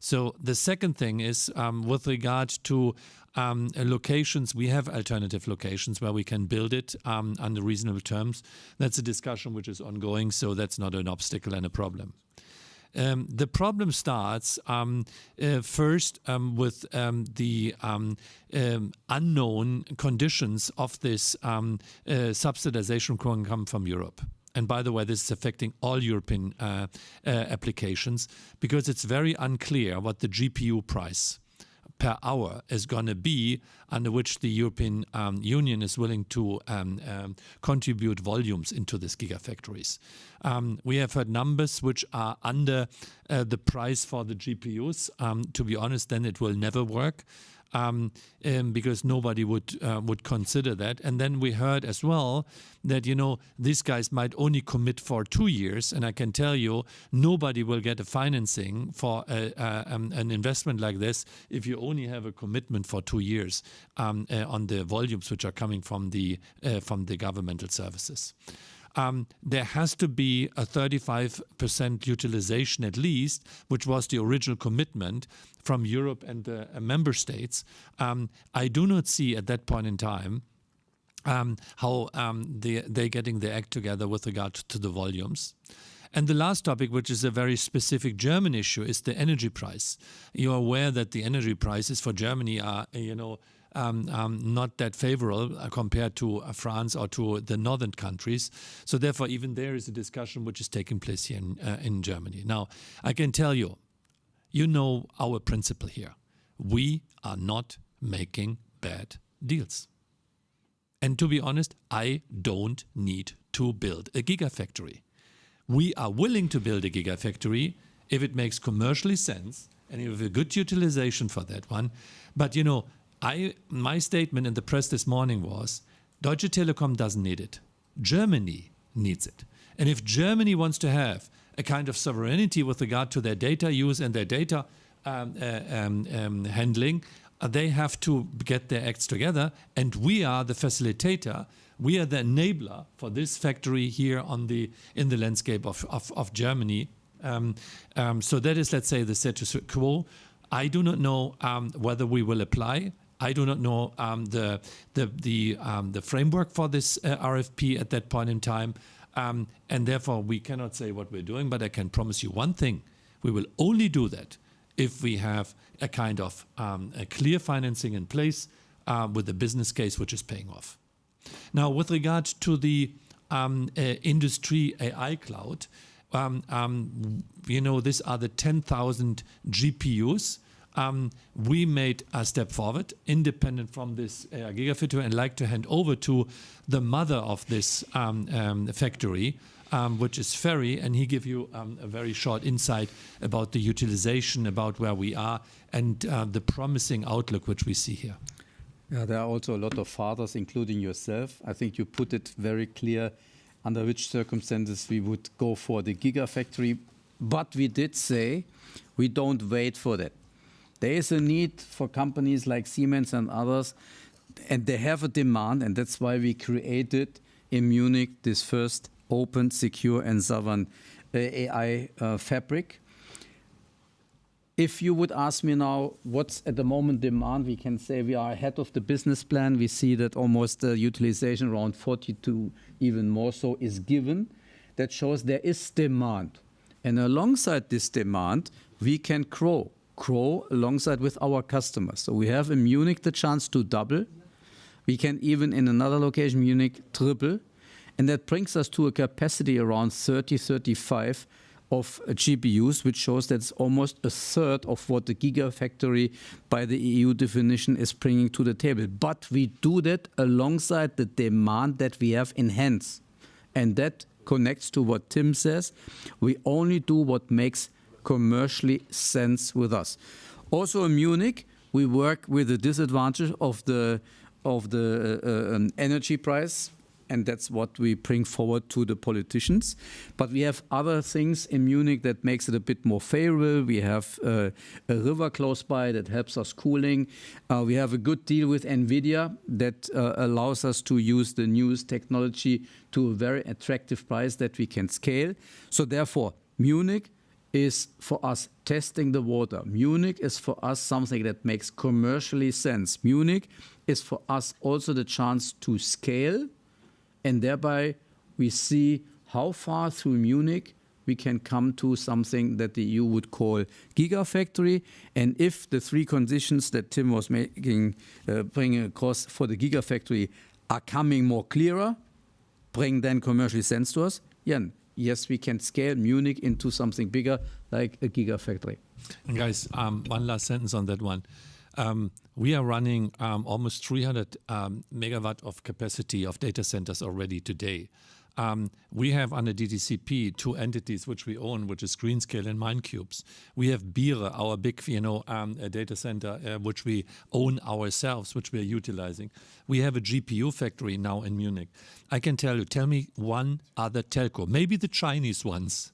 So the second thing is with regard to locations, we have alternative locations where we can build it under reasonable terms. That's a discussion which is ongoing, so that's not an obstacle and a problem. The problem starts first with the unknown conditions of this subsidization program from Europe. And by the way, this is affecting all European applications because it's very unclear what the GPU price per hour is going to be under which the European Union is willing to contribute volumes into these gigafactories. We have heard numbers which are under the price for the GPUs. To be honest, then it will never work. Because nobody would consider that. And then we heard as well that, these guys might only commit for 2 years. And I can tell you, nobody will get a financing for an investment like this if you only have a commitment for 2 years on the volumes which are coming from the governmental services. There has to be a 35% utilization at least, which was the original commitment from Europe and the member states. I do not see at that point in time how they're getting their act together with regard to the volumes. And the last topic, which is a very specific German issue, is the energy price. You are aware that the energy prices for Germany are, not that favorable compared to France or to the northern countries. So therefore, even there is a discussion which is taking place here in Germany. Now, I can tell you, our principle here. We are not making bad deals. And to be honest, I don't need to build a gigafactory. We are willing to build a gigafactory if it makes commercially sense and you have a good utilization for that one. But, my statement in the press this morning was, Deutsche Telekom doesn't need it. Germany needs it. And if Germany wants to have a kind of sovereignty with regard to their data use and their data handling, they have to get their acts together. And we are the facilitator. We are the enabler for this factory here in the landscape of Germany. So that is, let's say, the status quo. I do not know whether we will apply. I do not know the framework for this RFP at that point in time, and therefore we cannot say what we're doing. But I can promise you one thing: we will only do that if we have a kind of a clear financing in place with a business case which is paying off. Now, with regard to the industry AI cloud, these are the 10,000 GPUs. We made a step forward, independent from this gigafactory, and like to hand over to the mother of this factory, which is Ferry, and he give you a very short insight about the utilization, about where we are, and the promising outlook which we see here. Yeah, there are also a lot of fathers, including yourself. I think you put it very clear under which circumstances we would go for the gigafactory. But we did say we don't wait for that. There is a need for companies like Siemens and others, and they have a demand, and that's why we created in Munich this first open, secure, and sovereign AI fabric. If you would ask me now what's at the moment demand, we can say we are ahead of the business plan. We see that almost the utilization around 42, even more so, is given. That shows there is demand. And alongside this demand, we can grow alongside with our customers. So we have in Munich the chance to double. We can even in another location, Munich, triple. And that brings us to a capacity around 30, 35 of GPUs, which shows that's almost a third of what the gigafactory by the EU definition is bringing to the table. But we do that alongside the demand that we have in hands. And that connects to what Tim says. We only do what makes commercially sense with us. Also in Munich, we work with the disadvantage of the energy price, and that's what we bring forward to the politicians. But we have other things in Munich that makes it a bit more favorable. We have a river close by that helps us cooling. We have a good deal with NVIDIA that allows us to use the newest technology to a very attractive price that we can scale. So therefore, Munich is for us testing the water. Munich is for us something that makes commercially sense. Munich is for us also the chance to scale, and thereby we see how far through Munich we can come to something that the EU would call gigafactory. And if the three conditions that Tim was bringing across for the gigafactory are coming more clearer, bring then commercially sense to us, yes, we can scale Munich into something bigger like a gigafactory. And guys, one last sentence on that one. We are running almost 300 megawatt of capacity of data centers already today. We have under DTCP 2 entities which we own, which is Greenscale and Minecubes. We have Biere, our big, data center, which we own ourselves, which we are utilizing. We have a GPU factory now in Munich. I can tell me one other telco, maybe the Chinese ones,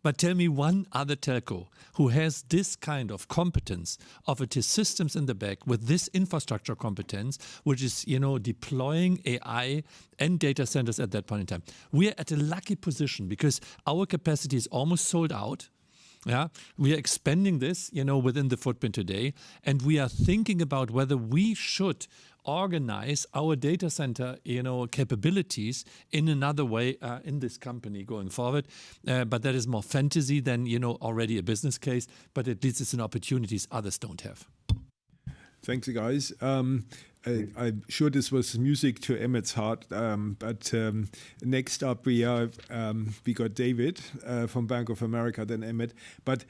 but tell me one other telco who has this kind of competence of it is systems in the back with this infrastructure competence, which is, deploying AI and data centers at that point in time. We're at a lucky position because our capacity is almost sold out. Yeah, we are expanding this, within the footprint today, and we are thinking about whether we should organize our data center, capabilities in another way in this company going forward. But that is more fantasy than, already a business case. But at least it's an opportunities others don't have. Thanks, guys. I'm sure this was music to Emmett's heart. But next up, we got David from Bank of America, then Emmett. But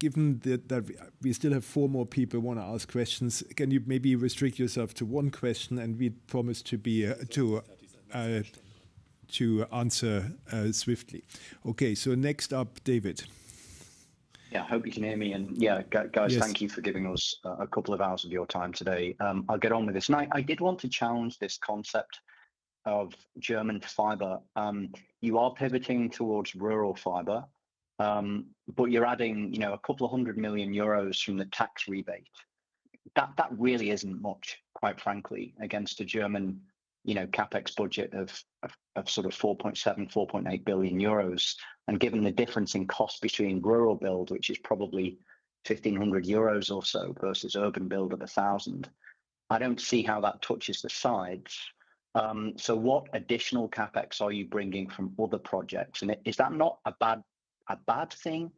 given that we still have 4 more people want to ask questions, can you maybe restrict yourself to one question, and we promise to be to answer swiftly. Okay, so next up, David. Yeah, I hope you can hear me. And yeah, guys, Yes. Thank you for giving us a couple of hours of your time today. I'll get on with this. And I did want to challenge this concept of German fiber. You are pivoting towards rural fiber, but you're adding, a couple of €100 million from the tax rebate. That really isn't much, quite frankly, against a German, capex budget of sort of 4.7, 4.8 billion euros. And given the difference in cost between rural build, which is probably 1,500 euros or so, versus urban build of 1,000, I don't see how that touches the sides. So what additional capex are you bringing from other projects? And is that not a bad thing?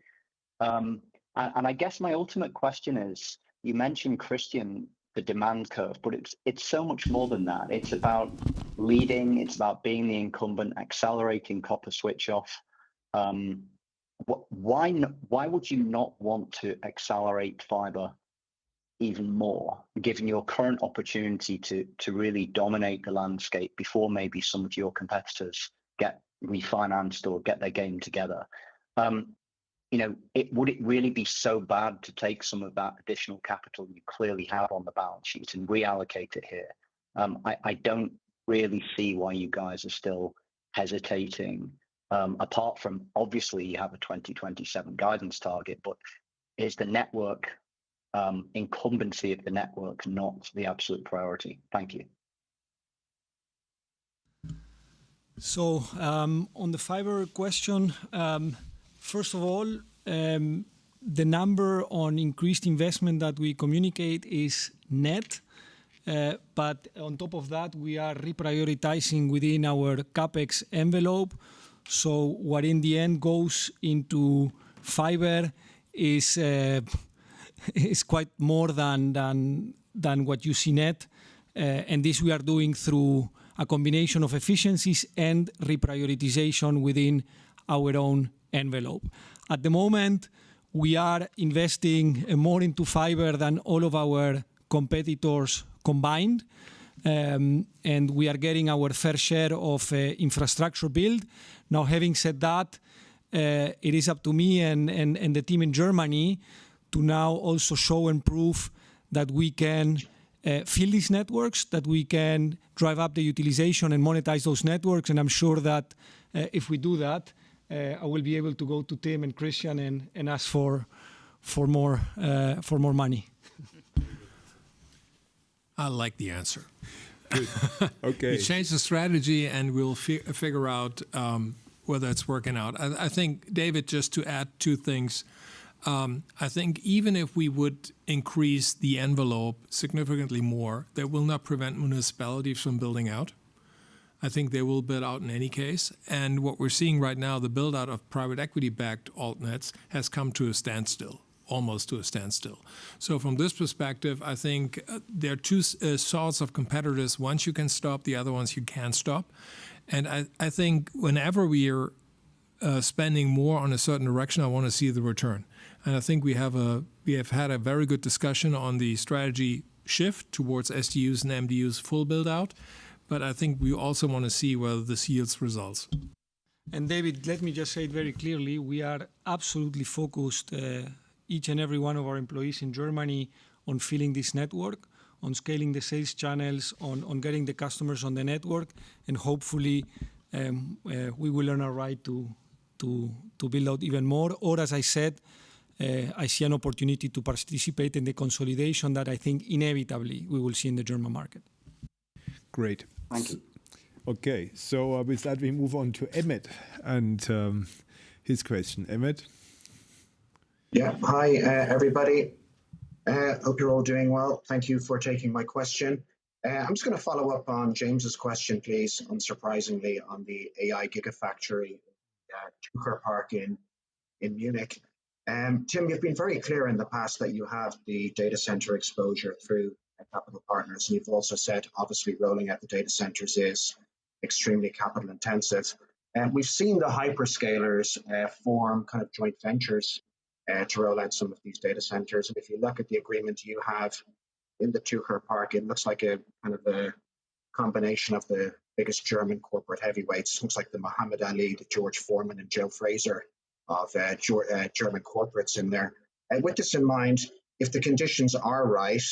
And I guess my ultimate question is, you mentioned, Christian, the demand curve, but it's so much more than that. It's about leading, it's about being the incumbent, accelerating copper switch off. Why would you not want to accelerate fiber even more, given your current opportunity to really dominate the landscape before maybe some of your competitors get refinanced or get their game together? Would it really be so bad to take some of that additional capital you clearly have on the balance sheet and reallocate it here? I don't really see why you guys are still hesitating, apart from obviously you have a 2027 guidance target, but is the network, incumbency of the network not the absolute priority? Thank you. So on the fiber question, first of all, the number on increased investment that we communicate is net. But on top of that, we are reprioritizing within our CapEx envelope. So what in the end goes into fiber is quite more than what you see net. And this we are doing through a combination of efficiencies and reprioritization within our own envelope. At the moment, we are investing more into fiber than all of our competitors combined. And we are getting our fair share of infrastructure build. Now, having said that, it is up to me and the team in Germany to now also show and prove that we can fill these networks, that we can drive up the utilization and monetize those networks. And I'm sure that if we do that, I will be able to go to Tim and Christian and ask for more money. I like the answer. Good. Okay. We change the strategy and we'll figure out whether it's working out. I think, David, just to add two things, I think even if we would increase the envelope significantly more, that will not prevent municipalities from building out. I think they will build out in any case. And what we're seeing right now, the build out of private equity-backed altnets has come to a standstill, almost to a standstill. So from this perspective, I think there are two sorts of competitors. Ones you can stop, the other ones you can't stop. And I think whenever we are spending more on a certain direction, I want to see the return. And I think we have had a very good discussion on the strategy shift towards SDUs and MDUs full build out. But I think we also want to see whether this yields results. And David, let me just say it very clearly. We are absolutely focused, each and every one of our employees in Germany, on filling this network, on scaling the sales channels, on getting the customers on the network. And hopefully we will earn our right to build out even more. Or as I said, I see an opportunity to participate in the consolidation that I think inevitably we will see in the German market. Great. Thank you. Okay, so with that we move on to Emmett and his question. Emmett? Yeah, hi everybody. Hope you're all doing well. Thank you for taking my question. I'm just going to follow up on James's question, please, unsurprisingly, on the AI Gigafactory Tucher Park in Munich. Tim, you've been very clear in the past that you have the data center exposure through capital partners, and you've also said, obviously, rolling out the data centers is extremely capital intensive. And we've seen the hyperscalers form kind of joint ventures to roll out some of these data centers. And if you look at the agreement you have in the Tucher Park, it looks like a kind of a combination of the biggest German corporate heavyweights. It looks like the Muhammad Ali, the George Foreman, and Joe Fraser of German corporates in there. And with this in mind, if the conditions are right,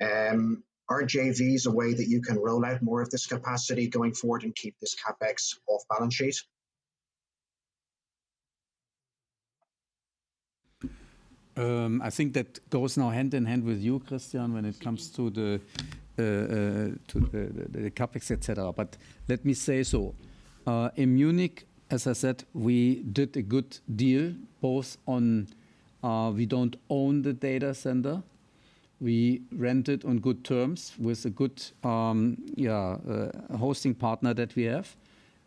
are JVs a way that you can roll out more of this capacity going forward and keep this CapEx off balance sheet? I think that goes now hand in hand with you, Christian, when it comes to the capex, etc. But let me say so. In Munich, as I said, we did a good deal, both on we don't own the data center. We rent it on good terms with a good hosting partner that we have.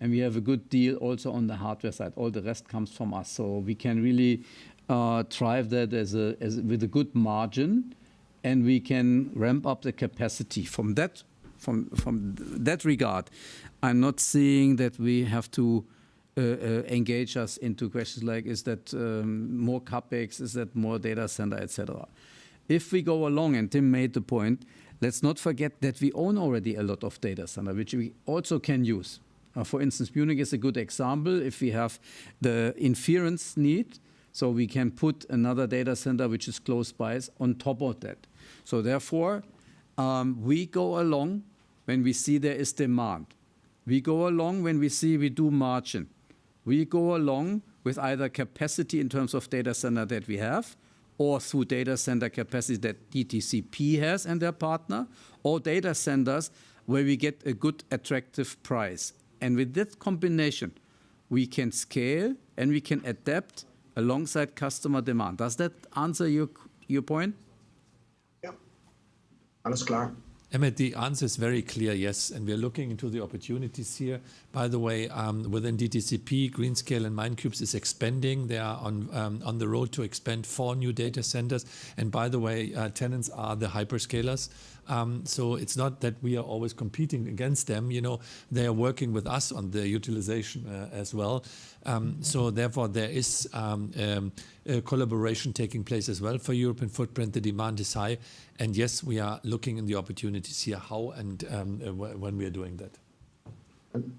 And we have a good deal also on the hardware side. All the rest comes from us. So we can really drive that with a good margin, and we can ramp up the capacity. From that regard, I'm not seeing that we have to engage us into questions like, is that more capex, is that more data center, etc. If we go along, and Tim made the point, let's not forget that we own already a lot of data center, which we also can use. For instance, Munich is a good example. If we have the inference need, so we can put another data center which is close by on top of that. So therefore, we go along when we see there is demand. We go along when we see we do margin. We go along with either capacity in terms of data center that we have, or through data center capacity that DTCP has and their partner, or data centers where we get a good, attractive price. And with that combination, we can scale and we can adapt alongside customer demand. Does that answer your point? Yeah, alles klar. Emmett, the answer is very clear, yes, and we're looking into the opportunities here. By the way, within DTCP, Greenscale and Mindcubes is expanding. They are on the road to expand 4 new data centers. And by the way, tenants are the hyperscalers. So it's not that we are always competing against them. You know, they are working with us on the utilization as well. So therefore, there is a collaboration taking place as well for European footprint. The demand is high. And yes, we are looking in the opportunities here, how and when we are doing that.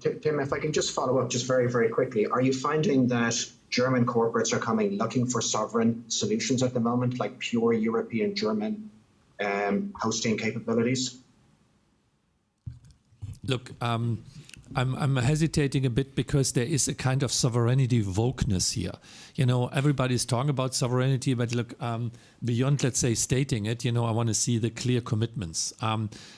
Tim, if I can just follow up just very, very quickly. Are you finding that German corporates are coming looking for sovereign solutions at the moment, like pure European German hosting capabilities? Look, I'm hesitating a bit because there is a kind of sovereignty wokeness here. You know, everybody's talking about sovereignty, but look, beyond, let's say, stating it, you know, I want to see the clear commitments.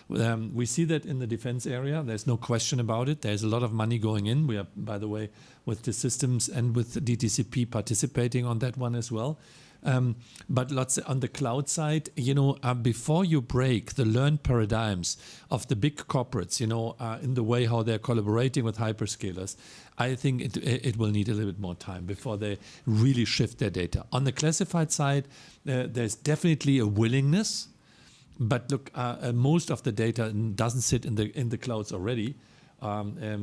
We see that in the defense area. There's no question about it. There's a lot of money going in. We are, by the way, with the systems and with the DTCP participating on that one as well. But lots on the cloud side, you know, before you break the learned paradigms of the big corporates, you know, in the way how they're collaborating with hyperscalers, I think it will need a little bit more time before they really shift their data. On the classified side, there's definitely a willingness, but look, most of the data doesn't sit in the clouds already.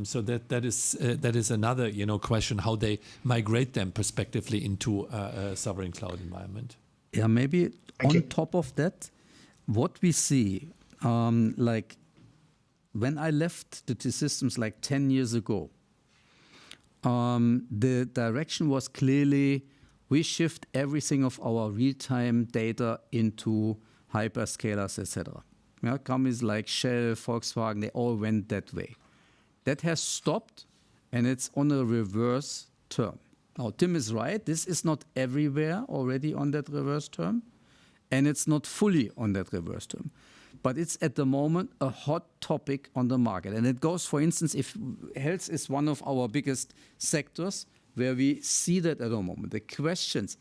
So that is another, you know, question, how they migrate them prospectively into a sovereign cloud environment. Yeah, maybe on top of that, what we see, like when I left the T-Systems like 10 years ago, the direction was clearly we shift everything of our real-time data into hyperscalers, etc. Yeah, companies like Shell, Volkswagen, they all went that way. That has stopped, and it's on a reverse term. Now, Tim is right. This is not everywhere already on that reverse term, and it's not fully on that reverse term. But it's at the moment a hot topic on the market. And it goes, for instance, if health is one of our biggest sectors where we see that at the moment. The questions,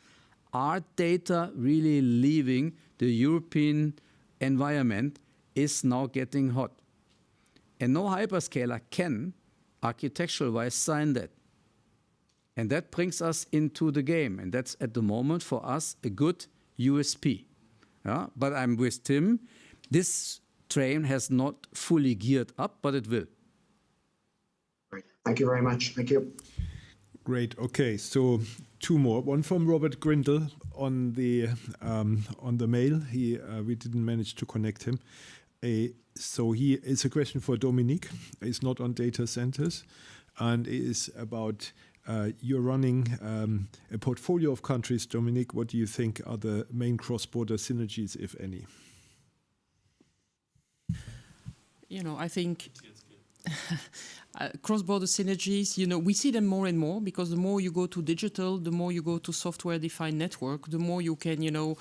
are data really leaving the European environment, is now getting hot. And no hyperscaler can, architectural-wise, sign that. And that brings us into the game. And that's, at the moment, for us, a good USP. Yeah? But I'm with Tim. This train has not fully geared up, but it will. Great. Thank you very much. Thank you. Great. Okay, so two more. One from Robert Grindle on the mail. We didn't manage to connect him. So it's a question for Dominique. It's not on data centers, and it is about you're running a portfolio of countries. Dominique, what do you think are the main cross-border synergies, if any? You know, I think cross-border synergies, you know, we see them more and more because the more you go to digital, the more you go to software-defined network, the more you can, you know,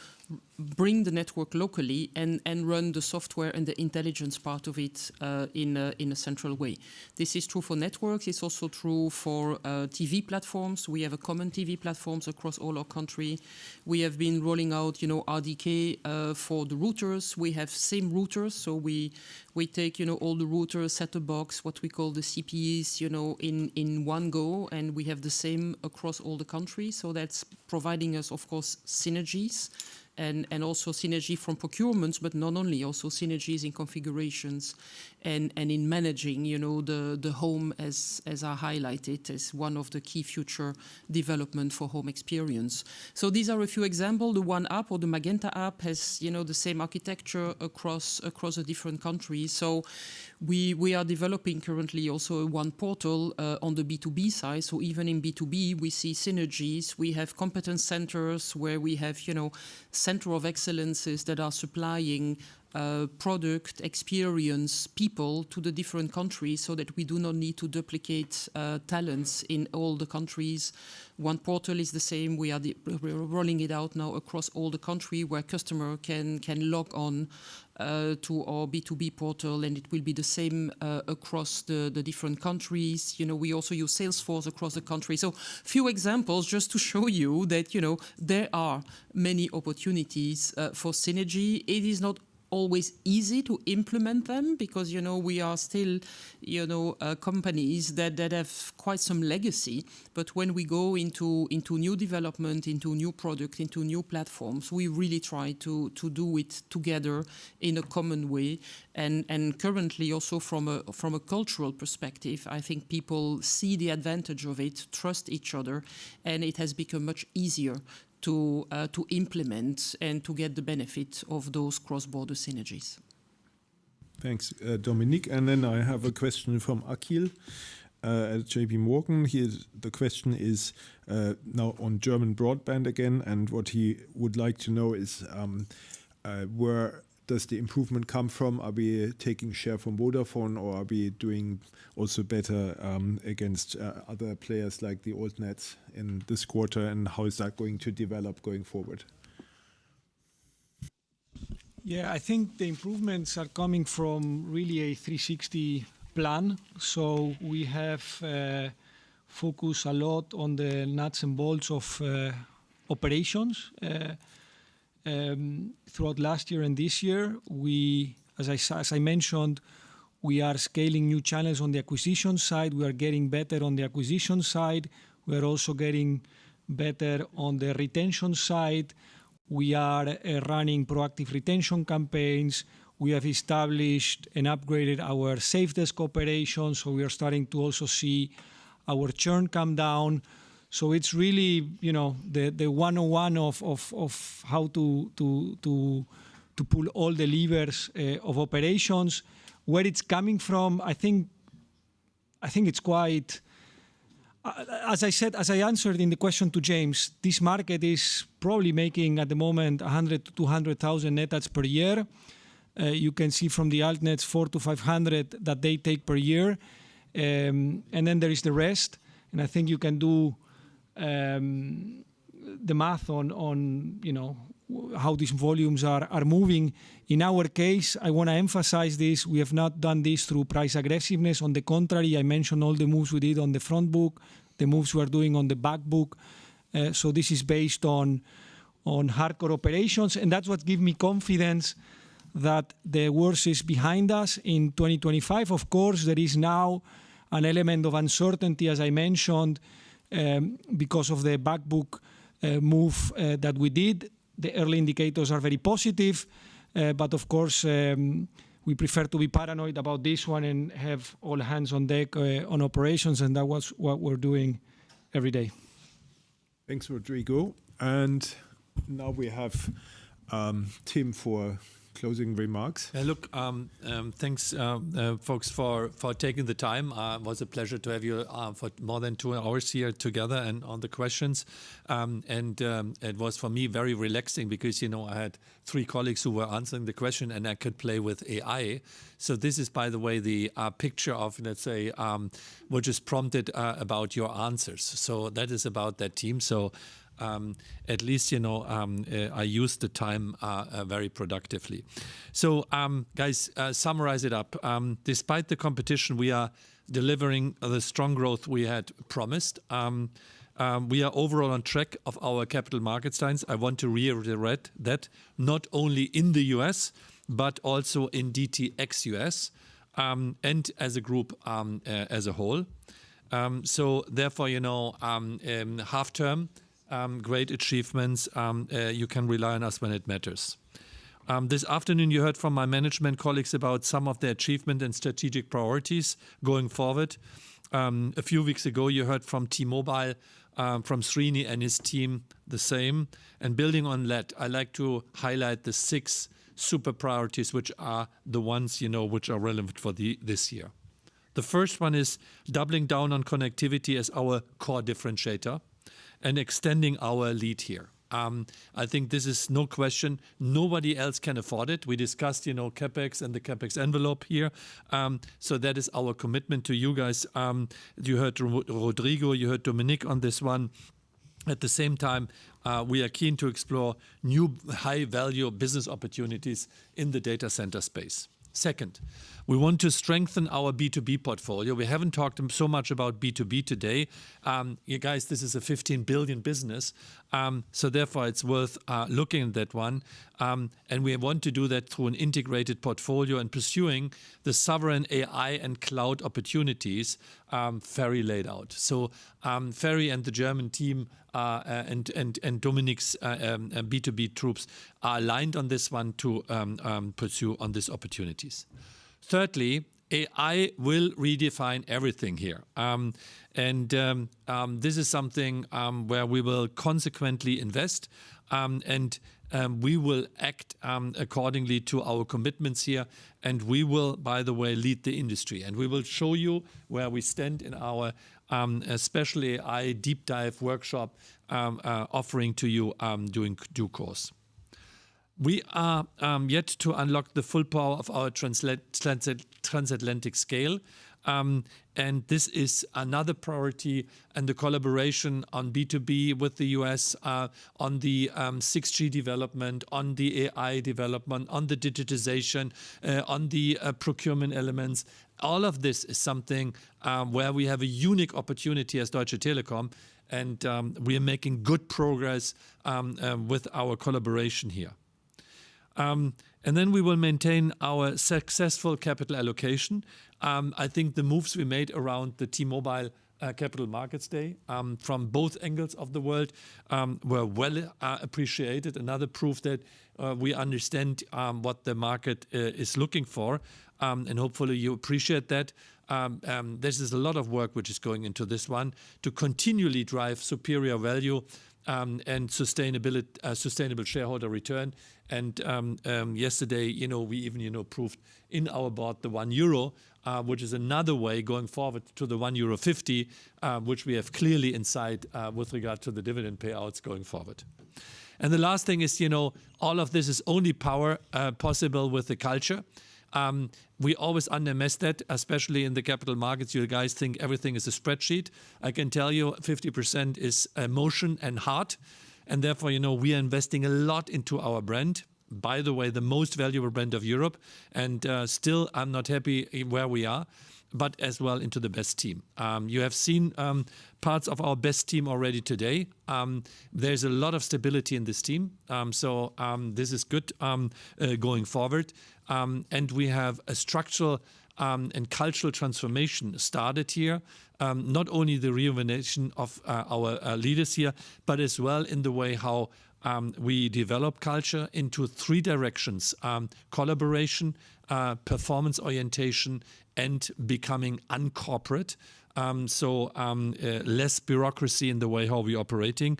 bring the network locally and run the software and the intelligence part of it in a central way. This is true for networks. It's also true for TV platforms. We have a common TV platforms across all our country. We have been rolling out, you know, RDK for the routers. We have same routers, so we take, you know, all the routers, set-top box, what we call the CPEs, you know, in one go, and we have the same across all the countries. So that's providing us, of course, synergies. And also synergy from procurements, but not only, also synergies in configurations and in managing, you know, the home as I highlighted as one of the key future development for home experience. So these are a few examples. The One app or the Magenta app has, you know, the same architecture across the different countries. So we are developing currently also a one portal on the B2B side. So even in B2B, we see synergies. We have competence centers where we have, you know, center of excellences that are supplying product, experience, people to the different countries so that we do not need to duplicate talents in all the countries. One portal is the same. We're rolling it out now across all the country where customer can log on to our B2B portal, and it will be the same across the different countries. You know, we also use Salesforce across the country. So few examples just to show you that, you know, there are many opportunities for synergy. It is not always easy to implement them because, you know, we are still, you know, companies that have quite some legacy. But when we go into new development, into new product, into new platforms, we really try to do it together in a common way. And currently also from a cultural perspective, I think people see the advantage of it, trust each other, and it has become much easier to implement and to get the benefit of those cross-border synergies. Thanks, Dominique. And then I have a question from Akhil at JP Morgan. The question is now on German broadband again, and what he would like to know is were does the improvement come from? Are we taking share from Vodafone, or are we doing also better against other players like the altnets in this quarter? And how is that going to develop going forward? Yeah, I think the improvements are coming from really a 360 plan. So we have focused a lot on the nuts and bolts of operations. Throughout last year and this year, as I mentioned, we are scaling new channels on the acquisition side. We are getting better on the acquisition side. We are also getting better on the retention side. We are running proactive retention campaigns. We have established and upgraded our safe desk operations, so we are starting to also see our churn come down. So it's really, the 101 of how to pull all the levers of operations. Where it's coming from, I think it's quite. As I answered in the question to James, this market is probably making at the moment 100 to 200,000 net adds per year. You can see from the altnets 400 to 500 that they take per year, and then there is the rest. And I think you can do the math on how these volumes are moving. In our case, I want to emphasize this: we have not done this through price aggressiveness. On the contrary, I mentioned all the moves we did on the front book, the moves we are doing on the back book. So this is based on hardcore operations, and that's what gives me confidence that the worst is behind us in 2025. Of course, there is now an element of uncertainty, as I mentioned, because of the back book move that we did. The early indicators are very positive, but of course, we prefer to be paranoid about this one and have all hands on deck on operations, and that was what we're doing every day. Thanks, Rodrigo. And now we have Tim for closing remarks. Yeah, look, thanks, folks, for taking the time. It was a pleasure to have you for more than 2 hours here together and on the questions. And it was for me very relaxing because, I had 3 colleagues who were answering the question and I could play with AI. So this is, by the way, the picture of, let's say, what is prompted about your answers. So that is about that team. So at least, I used the time very productively. So, guys, summarize it up. Despite the competition, we are delivering the strong growth we had promised. We are overall on track of our capital markets lines. I want to reiterate that not only in the US, but also in DT ex-US and as a group as a whole. So therefore, half term, great achievements. You can rely on us when it matters. This afternoon, you heard from my management colleagues about some of their achievement and strategic priorities going forward. A few weeks ago, you heard from T-Mobile, from Srini and his team, the same. And building on that, I like to highlight the 6 super priorities, which are the ones, which are relevant for this year. The first one is doubling down on connectivity as our core differentiator and extending our lead here. I think this is no question. Nobody else can afford it. We discussed, CapEx and the CapEx envelope here. So that is our commitment to you guys. You heard Rodrigo, you heard Dominic on this one. At the same time, we are keen to explore new high-value business opportunities in the data center space. Second, we want to strengthen our B2B portfolio. We haven't talked so much about B2B today. You guys, this is a 15 billion business. So therefore, it's worth looking at that one. And we want to do that through an integrated portfolio and pursuing the sovereign AI and cloud opportunities Ferry laid out. So Ferry and the German team and Dominic's B2B troops are aligned on this one to pursue on these opportunities. Thirdly, AI will redefine everything here. This is something where we will consequently invest and we will act accordingly to our commitments here. And we will, by the way, lead the industry. And we will show you where we stand in our special AI deep dive workshop offering to you during due course. We are yet to unlock the full power of our transatlantic scale. And this is another priority, and the collaboration on B2B with the US, on the 6G development, on the AI development, on the digitization, on the procurement elements. All of this is something where we have a unique opportunity as Deutsche Telekom, and we are making good progress with our collaboration here. And then we will maintain our successful capital allocation. I think the moves we made around the T-Mobile Capital Markets Day from both angles of the world were well appreciated. Another proof that we understand what the market is looking for, and hopefully you appreciate that. This is a lot of work which is going into this one to continually drive superior value and sustainable shareholder return. And yesterday, we even approved in our board the €1, which is another way going forward to the €1.50, which we have clearly in sight with regard to the dividend payouts going forward. And the last thing is, all of this is only possible with the culture. We always underestimate that, especially in the capital markets. You guys think everything is a spreadsheet. I can tell you 50% is emotion and heart. And therefore, we are investing a lot into our brand. By the way, the most valuable brand of Europe. And still, I'm not happy where we are, but as well into the best team. You have seen parts of our best team already today. There's a lot of stability in this team. So this is good going forward. And we have a structural and cultural transformation started here. Not only the rejuvenation of our leaders here, but as well in the way how we develop culture into three directions: collaboration, performance orientation, and becoming uncorporate. So less bureaucracy in the way how we're operating.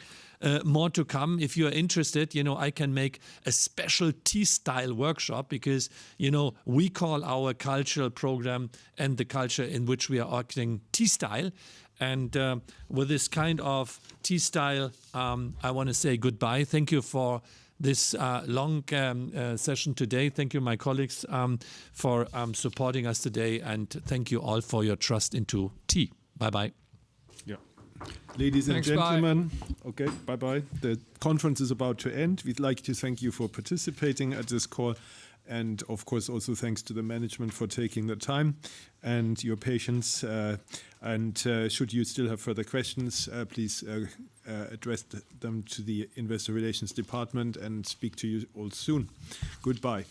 More to come. If you're interested, I can make a special T-style workshop because, we call our cultural program and the culture in which we are acting T-style. And with this kind of T-style, I want to say goodbye. Thank you for this long session today. Thank you, my colleagues, for supporting us today. And thank you all for your trust into T. Bye-bye. Yeah. Ladies and Thanks, gentlemen, okay, bye-bye. The conference is about to end. We'd like to thank you for participating at this call. And of course, also thanks to the management for taking the time and your patience. And should you still have further questions, please address them to the Investor Relations Department and speak to you all soon. Goodbye.